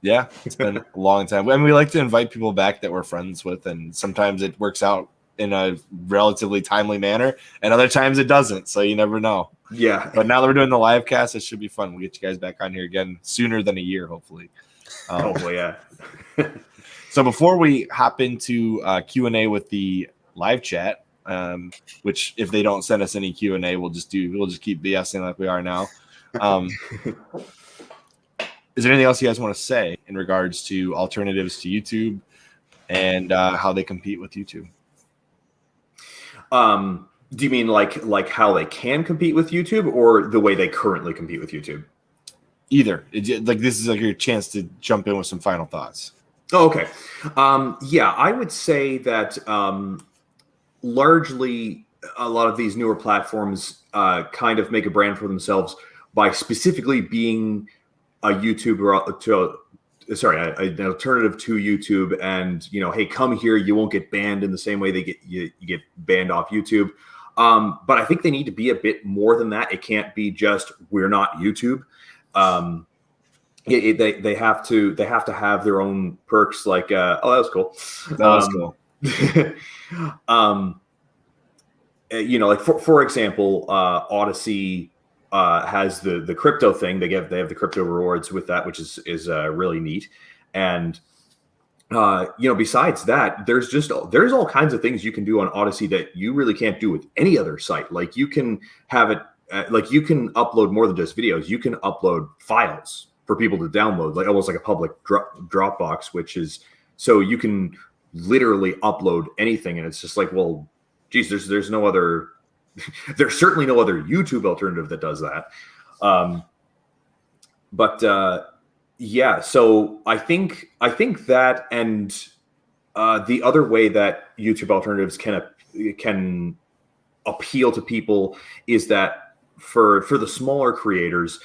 Yeah, it's been a long time. And we like to invite people back that we're friends with, and sometimes it works out in a relatively timely manner, and other times it doesn't. So you never know. Yeah. But now that we're doing the live cast, it should be fun. We'll get you guys back on here again sooner than a year, hopefully. Hopefully, yeah. So before we hop into Q&A with the live chat, which if they don't send us any Q&A, we'll just keep BSing like we are now. Is there anything else you guys want to say in regards to alternatives to YouTube and how they compete with YouTube? Do you mean like how they can compete with YouTube, or the way they currently compete with YouTube? Either. Like this is like your chance to jump in with some final thoughts. Oh, okay. Yeah, I would say that largely a lot of these newer platforms kind of make a brand for themselves by specifically being a YouTuber an alternative to YouTube, and hey, come here, you won't get banned in the same way you get banned off YouTube. But I think they need to be a bit more than that. It can't be just we're not YouTube. They have to have their own perks. Like, oh, that was cool. That was cool. Like for example, Odyssey has the crypto thing. They have the crypto rewards with that, which is really neat. And besides that, there's all kinds of things you can do on Odyssey that you really can't do with any other site. Like you can have it, like you can upload more than just videos. You can upload files for people to download, like almost like a public Dropbox, which is so you can literally upload anything. And it's just like, well, geez, there's no other, there's certainly no other YouTube alternative that does that. Yeah, so I think that, and the other way that YouTube alternatives can appeal to people is that for the smaller creators,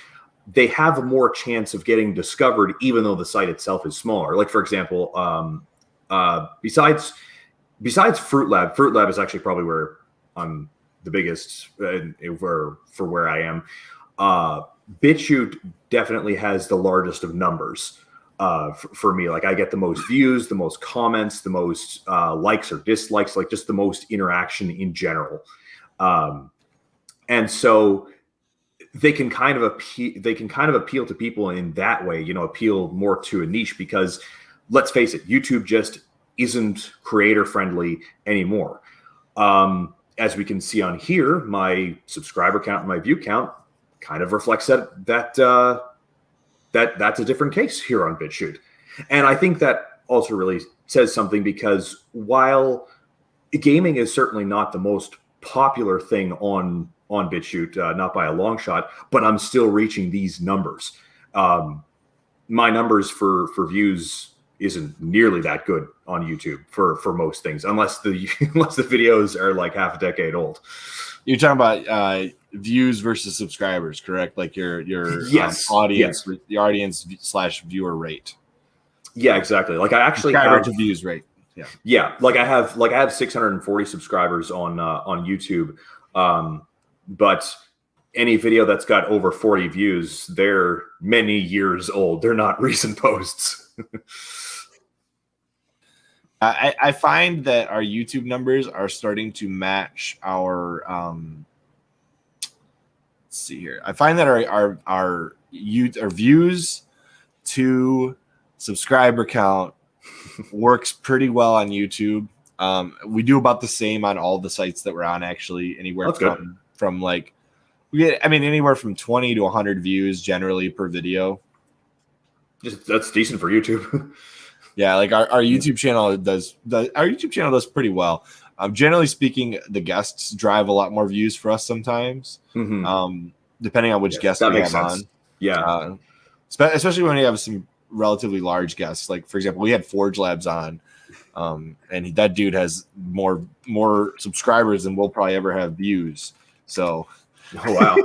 they have a more chance of getting discovered, even though the site itself is smaller. Like, for example, besides Fruit Lab is actually probably where I'm the biggest for where I am. BitChute definitely has the largest of numbers for me. Like, I get the most views, the most comments, the most likes or dislikes, like just the most interaction in general. And so they can kind of appeal to people in that way, appeal more to a niche, because let's face it, YouTube just isn't creator friendly anymore. As we can see on here, my subscriber count and my view count kind of reflects that's a different case here on BitChute. And I think that also really says something, because while gaming is certainly not the most popular thing on BitChute, not by a long shot, but I'm still reaching these numbers. My numbers for views isn't nearly that good on YouTube for most things, unless the videos are like half a decade old. You're talking about views versus subscribers, correct? Like your yes, audience, yes. The audience / viewer rate. Yeah, exactly. Like, I actually subscriber to views rate. Yeah. Like I have 640 subscribers on YouTube. But any video that's got over 40 views, they're many years old. They're not recent posts. I find that our YouTube numbers are starting to match our let's see here. I find that our views to subscriber count works pretty well on YouTube. We do about the same on all the sites that we're on, actually. Anywhere from like, we get, anywhere from 20 to 100 views generally per video. That's decent for YouTube. Yeah, like our YouTube channel does pretty well. Generally speaking, the guests drive a lot more views for us sometimes, depending on which guests we have on. Yeah, especially when we have some relatively large guests. Like, for example, we had Forge Labs on, and that dude has more subscribers than we'll probably ever have views. So, oh, wow.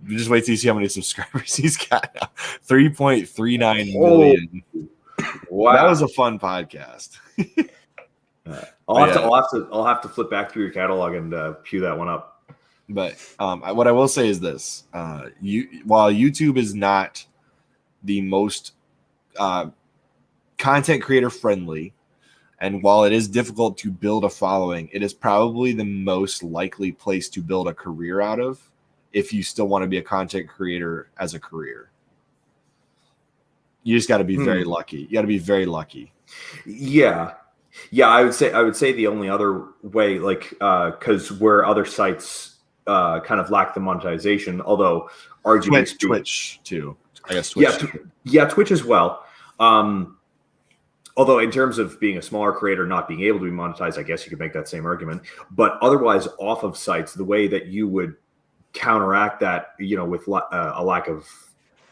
Just wait till you see how many subscribers he's got now. 3.39 million. Wow, that was a fun podcast. I'll have to flip back through your catalog and pew that one up. But what I will say is this: while YouTube is not the most content creator friendly, and while it is difficult to build a following, it is probably the most likely place to build a career out of if you still want to be a content creator as a career. You just got to be very lucky. You got to be very lucky. Yeah. I would say the only other way, like, because where other sites kind of lack the monetization, although arguably Twitch too. I guess Twitch. Yeah, Twitch as well. Although in terms of being a smaller creator not being able to be monetized, I guess you could make that same argument. But otherwise, off of sites, the way that you would counteract that, with a lack of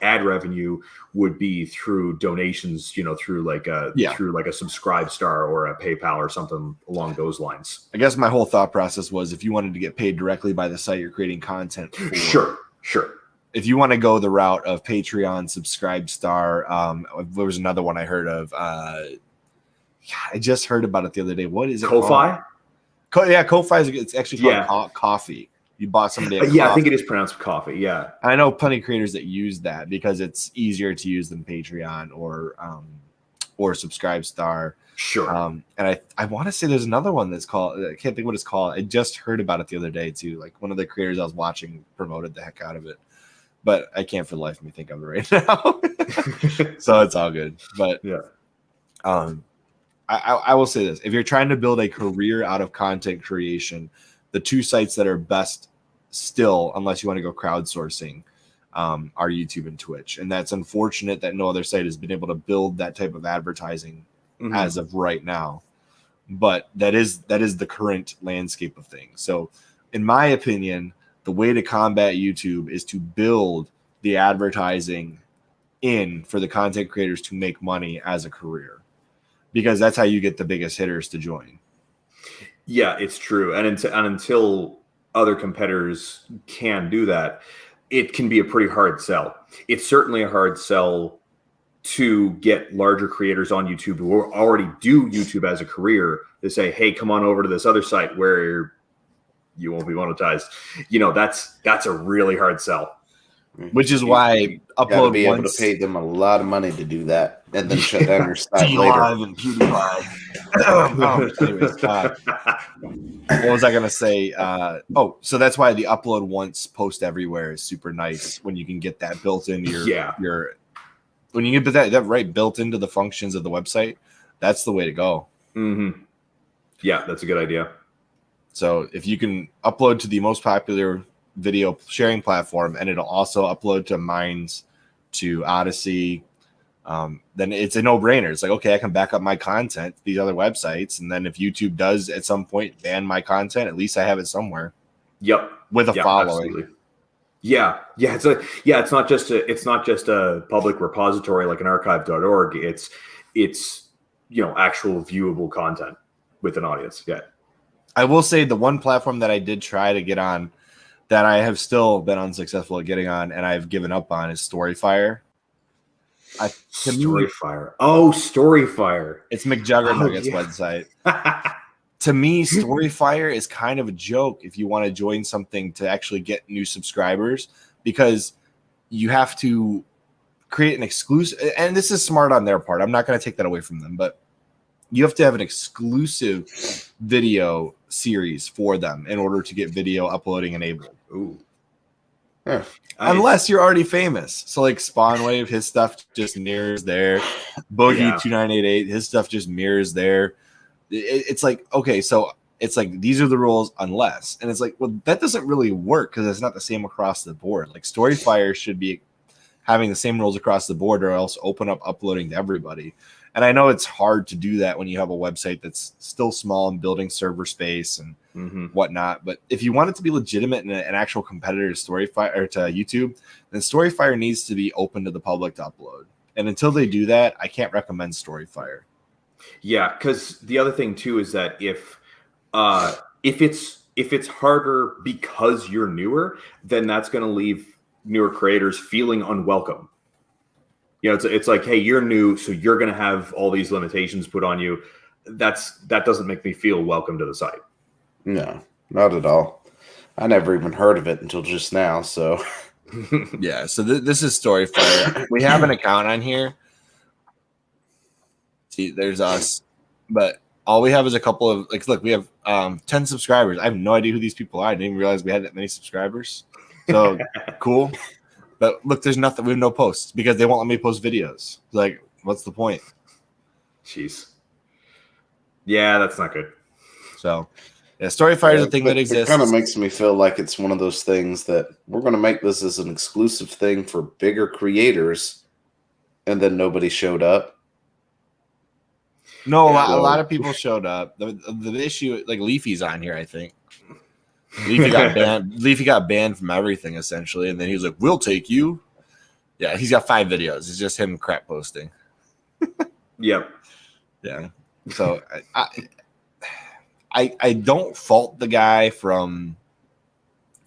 ad revenue, would be through donations, through like a Subscribe Star or a PayPal or something along those lines. I guess my whole thought process was, if you wanted to get paid directly by the site you're creating content for, sure. if you want to go the route of Patreon, Subscribe Star, there was another one I heard of. I just heard about it the other day. What is it Ko-Fi? called? Yeah, Ko-Fi it's actually called coffee. You bought somebody a yeah, coffee. I think it is pronounced coffee. Yeah, I know plenty of creators that use that because it's easier to use than Patreon or Subscribe Star. Sure. And I want to say there's another one that's called, I can't think what it's called. I just heard about it the other day too. Like one of the creators I was watching promoted the heck out of it, but I can't for the life of me think of it right now. So it's all good. But yeah. I will say this. If you're trying to build a career out of content creation, the two sites that are best still, unless you want to go crowdsourcing, are YouTube and Twitch. And that's unfortunate that no other site has been able to build that type of advertising as of right now. But that is the current landscape of things. So in my opinion, the way to combat YouTube is to build the advertising in for the content creators to make money as a career, because that's how you get the biggest hitters to join. Yeah, it's true. And until other competitors can do that, it can be a pretty hard sell. It's certainly a hard sell to get larger creators on YouTube who already do YouTube as a career to say, hey, come on over to this other site where you won't be monetized. You know, that's a really hard sell. Which is why Upload be able to pay them a lot of money to do that and then shut down your site later. And PewDiePie. What was I gonna say? So that's why the upload once, post everywhere is super nice when you can get that built into your when you get that right built into the functions of the website. That's the way to go. Mm-hmm. Yeah, that's a good idea. So if you can upload to the most popular video sharing platform and it'll also upload to Minds, to Odyssey, then it's a no-brainer. It's like, okay, I can back up my content to these other websites, and then if YouTube does at some point ban my content, at least I have it somewhere. Yep, with a following. Absolutely. Yeah. It's not just a public repository like an archive.org. It's actual viewable content with an audience. Yeah. I will say the one platform that I did try to get on that I have still been unsuccessful at getting on and I've given up on is Storyfire. Storyfire. Storyfire. It's McJuggerNugget's website. To me, Storyfire is kind of a joke if you want to join something to actually get new subscribers, because you have to create an exclusive, and this is smart on their part. I'm not going to take that away from them, but you have to have an exclusive video series for them in order to get video uploading enabled. Ooh. Yeah. Unless you're already famous. So like Spawnwave, his stuff just mirrors there. Boogie2988, his stuff just mirrors there. It's like, okay, so it's like these are the rules unless. And it's like, well, that doesn't really work because it's not the same across the board. Like Storyfire should be having the same rules across the board or else open up uploading to everybody. And I know it's hard to do that when you have a website that's still small and building server space and whatnot. But if you want it to be legitimate and an actual competitor to Storyfire or to YouTube, then Storyfire needs to be open to the public to upload. And until they do that, I can't recommend Storyfire. Yeah, because the other thing too is that if it's harder because you're newer, then that's going to leave newer creators feeling unwelcome. It's like, hey, you're new, so you're going to have all these limitations put on you. That doesn't make me feel welcome to the site. No, not at all. I never even heard of it until just now. So, yeah. So this is Storyfire. We have an account on here. See, there's us, but all we have is a couple of look, we have 10 subscribers. I have no idea who these people are. I didn't even realize we had that many subscribers. So cool. But look, there's nothing. We have no posts because they won't let me post videos. Like, what's the point? Jeez. Yeah, that's not good. So, yeah, Storyfire is a thing that exists. It kind of makes me feel like it's one of those things that we're going to make this as an exclusive thing for bigger creators, and then nobody showed up. No, a lot of people showed up. The issue, like Leafy's on here, I think. Leafy got banned. Leafy got banned from everything essentially, and then he was like, "We'll take you." Yeah, he's got 5 videos. It's just him crap posting. Yep. Yeah. So I don't fault the guy from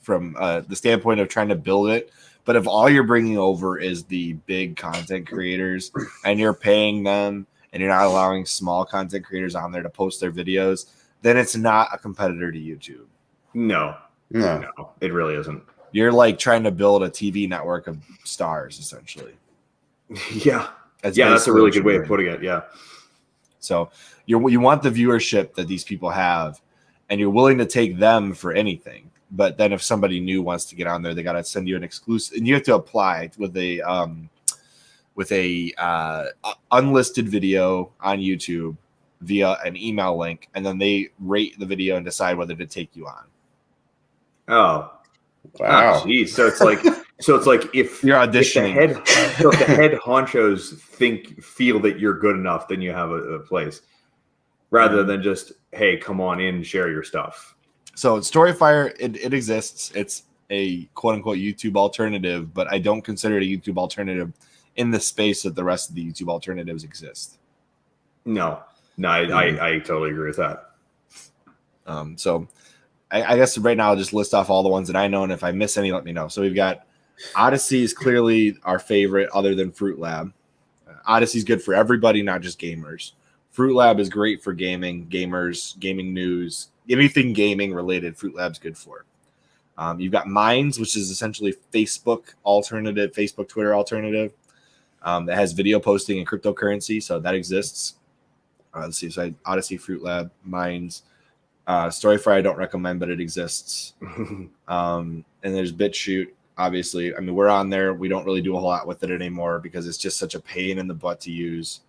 the standpoint of trying to build it, But if all you're bringing over is the big content creators and you're paying them and you're not allowing small content creators on there to post their videos, then it's not a competitor to YouTube. No, it really isn't. You're like trying to build a TV network of stars, essentially. Yeah. That's a really good way of putting it. Yeah. So you want the viewership that these people have, and you're willing to take them for anything. But then if somebody new wants to get on there, they got to send you an exclusive, and you have to apply with a unlisted video on YouTube via an email link, and then they rate the video and decide whether to take you on. Oh, wow! Geez. So it's like if you're auditioning, if the head honchos feel that you're good enough, then you have a place, rather than just, hey, come on in, share your stuff. So Storyfire, it exists. It's a quote unquote YouTube alternative, but I don't consider it a YouTube alternative in the space that the rest of the YouTube alternatives exist. No, I totally agree with that. So I guess right now I'll just list off all the ones that I know, and if I miss any, let me know. So we've got Odyssey is clearly our favorite other than Fruit Lab. Odyssey is good for everybody, not just gamers. Fruit Lab is great for gaming, gamers, gaming news, anything gaming related. Fruit Lab's good for. You've got Minds, which is essentially Facebook alternative, Facebook Twitter alternative that has video posting and cryptocurrency. So that exists. Let's see. So Odyssey, Fruit Lab, Minds. Storyfire I don't recommend, but it exists. And there's BitChute, obviously. I mean, we're on there. We don't really do a whole lot with it anymore because it's just such a pain in the butt to use.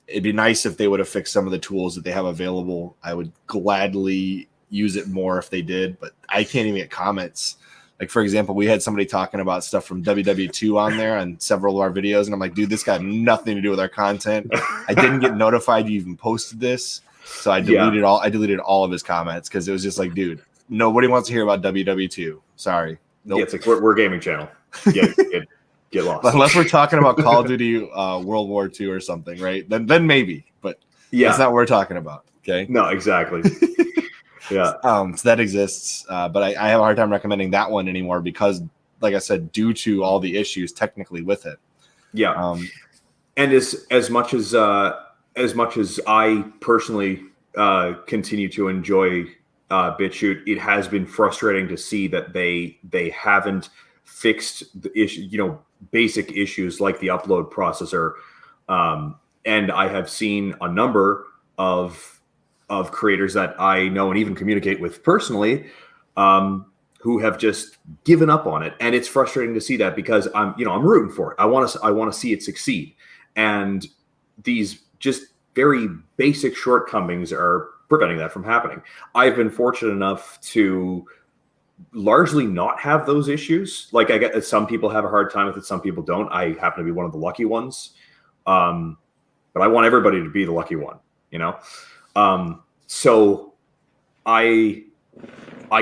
It'd be nice if they would have fixed some of the tools that they have available. I would gladly use it more if they did, but I can't even get comments. Like, for example, we had somebody talking about stuff from WW2 on there on several of our videos, and I'm like, dude, this got nothing to do with our content. I didn't get notified you even posted this. So I deleted all of his comments because it was just like, dude, nobody wants to hear about WW2. Sorry. Nope. Yeah, it's like we're a gaming channel. Get lost. Unless we're talking about Call of Duty World War II or something, right? Then maybe. But that's not what we're talking about. Okay. No, exactly. Yeah. So that exists. But I have a hard time recommending that one anymore because, like I said, due to all the issues technically with it. Yeah. And as much as I personally continue to enjoy BitChute, it has been frustrating to see that they haven't fixed the issue, basic issues like the upload processor. And I have seen a number of creators that I know and even communicate with personally, who have just given up on it. And it's frustrating to see that because I'm rooting for it. I want to see it succeed. And these just very basic shortcomings are preventing that from happening. I've been fortunate enough to largely not have those issues. Like, I get that some people have a hard time with it, some people don't. I happen to be one of the lucky ones. But I want everybody to be the lucky one, So I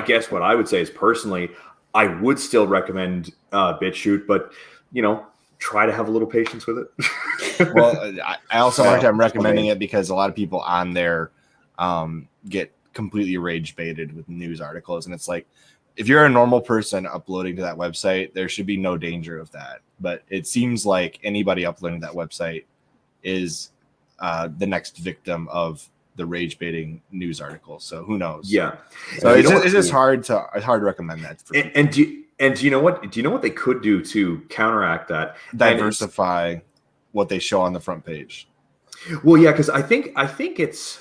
guess what I would say is personally, I would still recommend BitChute, but try to have a little patience with it. Well, I also have a hard time recommending it because a lot of people on there get completely rage baited with news articles. And it's like, if you're a normal person uploading to that website, there should be no danger of that. But it seems like anybody uploading to that website is the next victim of the rage baiting news articles. So who knows? Yeah. So it's just hard to recommend that. Do you know what? Do you know what they could do to counteract that? Diversify what they show on the front page. Well, yeah, because I think it's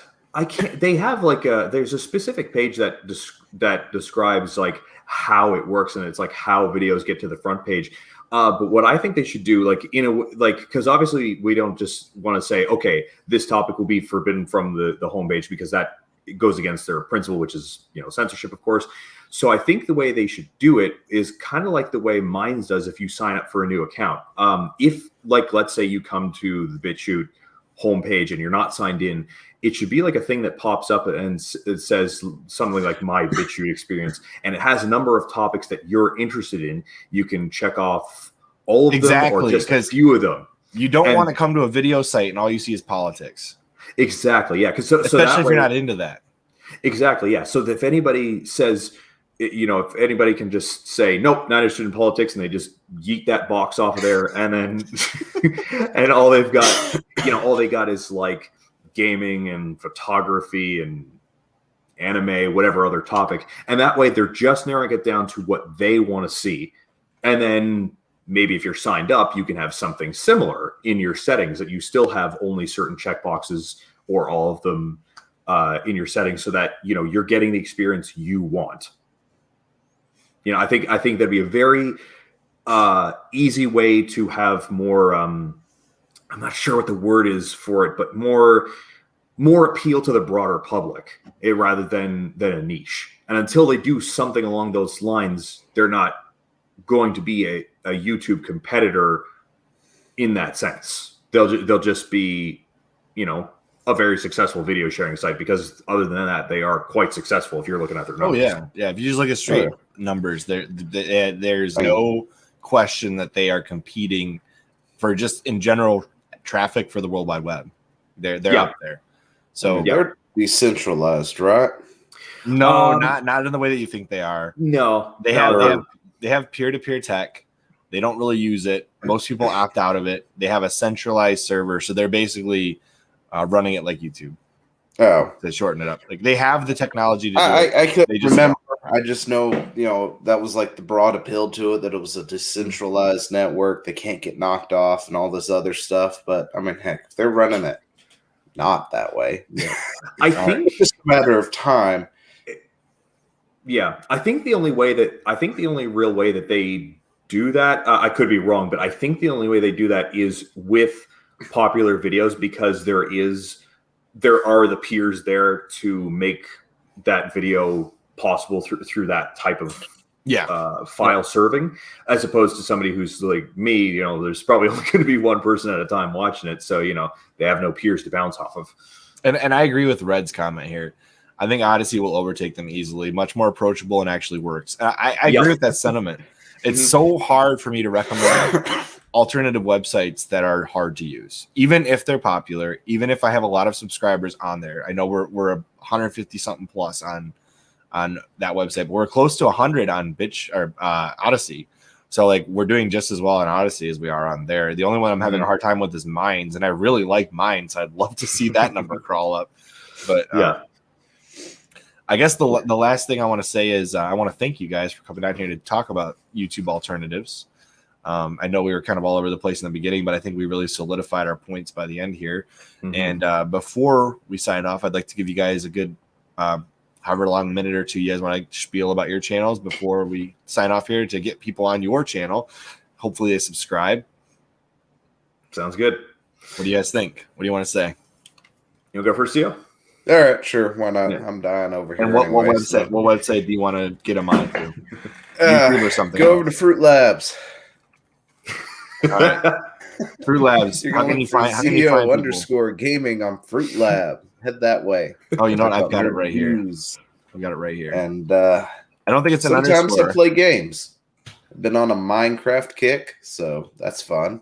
they have there's a specific page that describes like how it works, and it's like how videos get to the front page. But what I think they should do, because obviously we don't just want to say, okay, this topic will be forbidden from the homepage because that goes against their principle, which is censorship, of course. So I think the way they should do it is kind of like the way Minds does if you sign up for a new account. If, let's say you come to the BitChute homepage and you're not signed in, it should be like a thing that pops up and it says something like my BitChute experience, and it has a number of topics that you're interested in. You can check off all of them or just a few of them. You don't want to come to a video site and all you see is politics. Exactly. Yeah. Especially if you're not into that. Exactly. Yeah. So if anybody says, if anybody can just say nope, not interested in politics, and they just yeet that box off of there, and then and all they've got, all they got is like gaming and photography and anime, whatever other topic, and that way they're just narrowing it down to what they want to see, and then maybe if you're signed up, you can have something similar in your settings that you still have only certain checkboxes or all of them in your settings, so that you're getting the experience you want. I think that'd be a very easy way to have more. I'm not sure what the word is for it, but more appeal to the broader public, rather than a niche. And until they do something along those lines, they're not going to be a YouTube competitor in that sense. They'll just be, a very successful video sharing site, because other than that, they are quite successful if you're looking at their numbers. Oh yeah. If you just look at straight numbers, there's no question that they are competing for just in general traffic for the World Wide Web. They're up there. So they're decentralized, right? No, not in the way that you think they are. No, they have peer-to-peer tech. They don't really use it. Most people opt out of it. They have a centralized server, so they're basically running it like YouTube. Oh, to shorten it up, like they have the technology to do it. I couldn't remember. Don't. I just know, that was like the broad appeal to it, that it was a decentralized network. They can't get knocked off and all this other stuff. But I mean, heck, if they're running it not that way, I think it's just a matter of time. Yeah, I think the only real way that they do that, I could be wrong, but I think the only way they do that is with popular videos, because there are the peers there to make that video possible through that type of file serving, as opposed to somebody who's like me. There's probably only going to be one person at a time watching it, so they have no peers to bounce off of. And I agree with Red's comment here. I think Odyssey will overtake them easily, much more approachable, and actually works. I agree with that sentiment. It's so hard for me to recommend alternative websites that are hard to use, even if they're popular, even if I have a lot of subscribers on there. I know we're 150 something plus on that website, but we're close to 100 on Odyssey. So like we're doing just as well on Odyssey as we are on there. The only one I'm having a hard time with is Minds, and I really like Minds. So I'd love to see that number crawl up. But I guess the last thing I want to say is I want to thank you guys for coming down here to talk about YouTube alternatives. I know we were kind of all over the place in the beginning, but I think we really solidified our points by the end here. And before we sign off, I'd like to give you guys a good, however long minute or two you guys want to spiel about your channels before we sign off here, to get people on your channel. Hopefully they subscribe. Sounds good. What do you guys think? What do you want to say? You'll go first, Zeo? All right, sure. Why not? Yeah. I'm dying over here. And what website do you want to get them on to? YouTube or something? Go over to Fruit Labs. All right. Fruit Labs. How can you find Zeo _gaming on Fruit Lab? Head that way. Oh, you know what? I've got it right here. I've got it right here. And I don't think it's an underscore. Sometimes I play games. I've been on a Minecraft kick, so that's fun.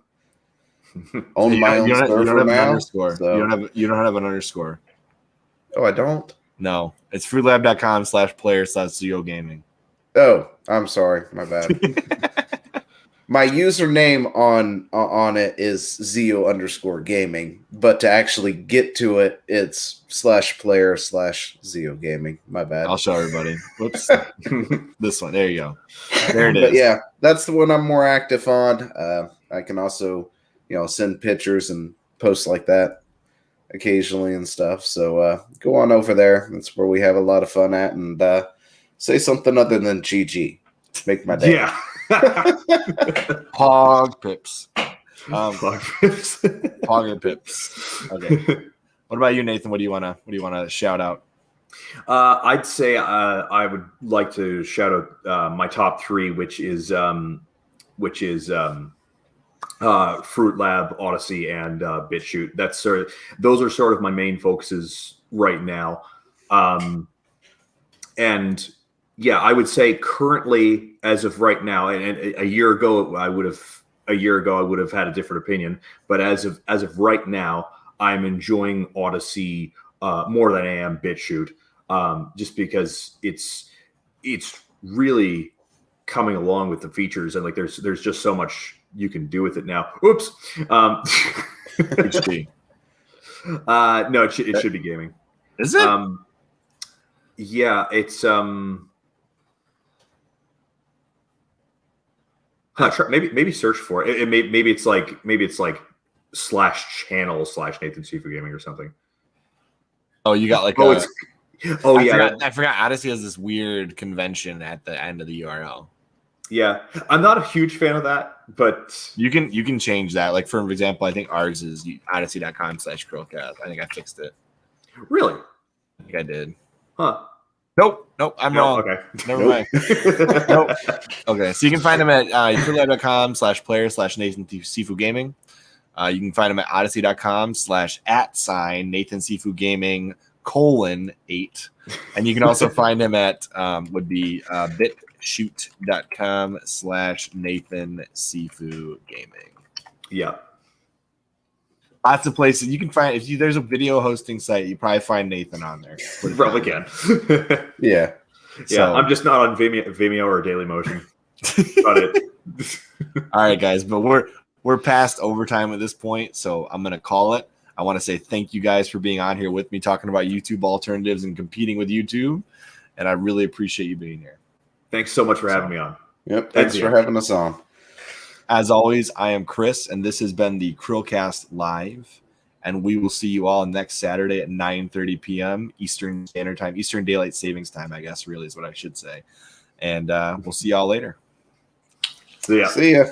Own my own server now. So. You don't have an underscore. Oh, I don't? No. It's fruitlab.com/player/Zeo Gaming. Oh, I'm sorry. My bad. My username on it is Zeo _gaming, but to actually get to it, it's /player/Zeo Gaming. My bad. I'll show everybody. Whoops. This one. There you go. There it is. But yeah, that's the one I'm more active on. I can also, send pictures and post like that occasionally and stuff. So go on over there. That's where we have a lot of fun at. And say something other than GG. Make my day. Yeah. Pog Pips. Pog Pips. Pog and Pips. Okay. What about you, Nathan? What do you wanna shout out? I'd say I would like to shout out my top three, which is Fruit Lab, Odyssey, and BitChute. Those are sort of my main focuses right now. And yeah, I would say currently, as of right now, and a year ago I would have had a different opinion. But as of right now, I'm enjoying Odyssey more than I am BitChute, just because it's really coming along with the features, and like there's just so much you can do with it now. Oops. HD. No, it should be gaming. Is it? Yeah, it's maybe search for it. Maybe it's like /channel/NathanSifuGaming or something. Oh, you got like yeah. I forgot Odyssey has this weird convention at the end of the URL. Yeah, I'm not a huge fan of that, but you can change that. Like for example, I think ours is odyssey.com/CHRILLCAST. I think I fixed it. Really? I think I did. Huh. Nope, I'm wrong. Okay. Never mind. Nope. Okay, so you can find them at freelab.com/player/NathanSifuGaming. You can find them at odyssey.com/@NathanSifuGaming:8. And you can also find him at bitshoot.com/NathanSifuGaming. Yeah. Lots of places you can find. There's a video hosting site, you probably find Nathan on there. Probably can. Yeah. So, I'm just not on Vimeo or Dailymotion. Got it. All right, guys, but we're past overtime at this point, so I'm gonna call it. I want to say thank you guys for being on here with me, talking about YouTube alternatives and competing with YouTube, and I really appreciate you being here. Thanks so much for having me on. Yep. Thanks for having us on. As always, I am Chris, and this has been the CHRILLCAST Live, and we will see you all next Saturday at 9:30 p.m. Eastern Standard Time, Eastern Daylight Savings Time, I guess, really is what I should say. And we'll see y'all later. See ya. See ya.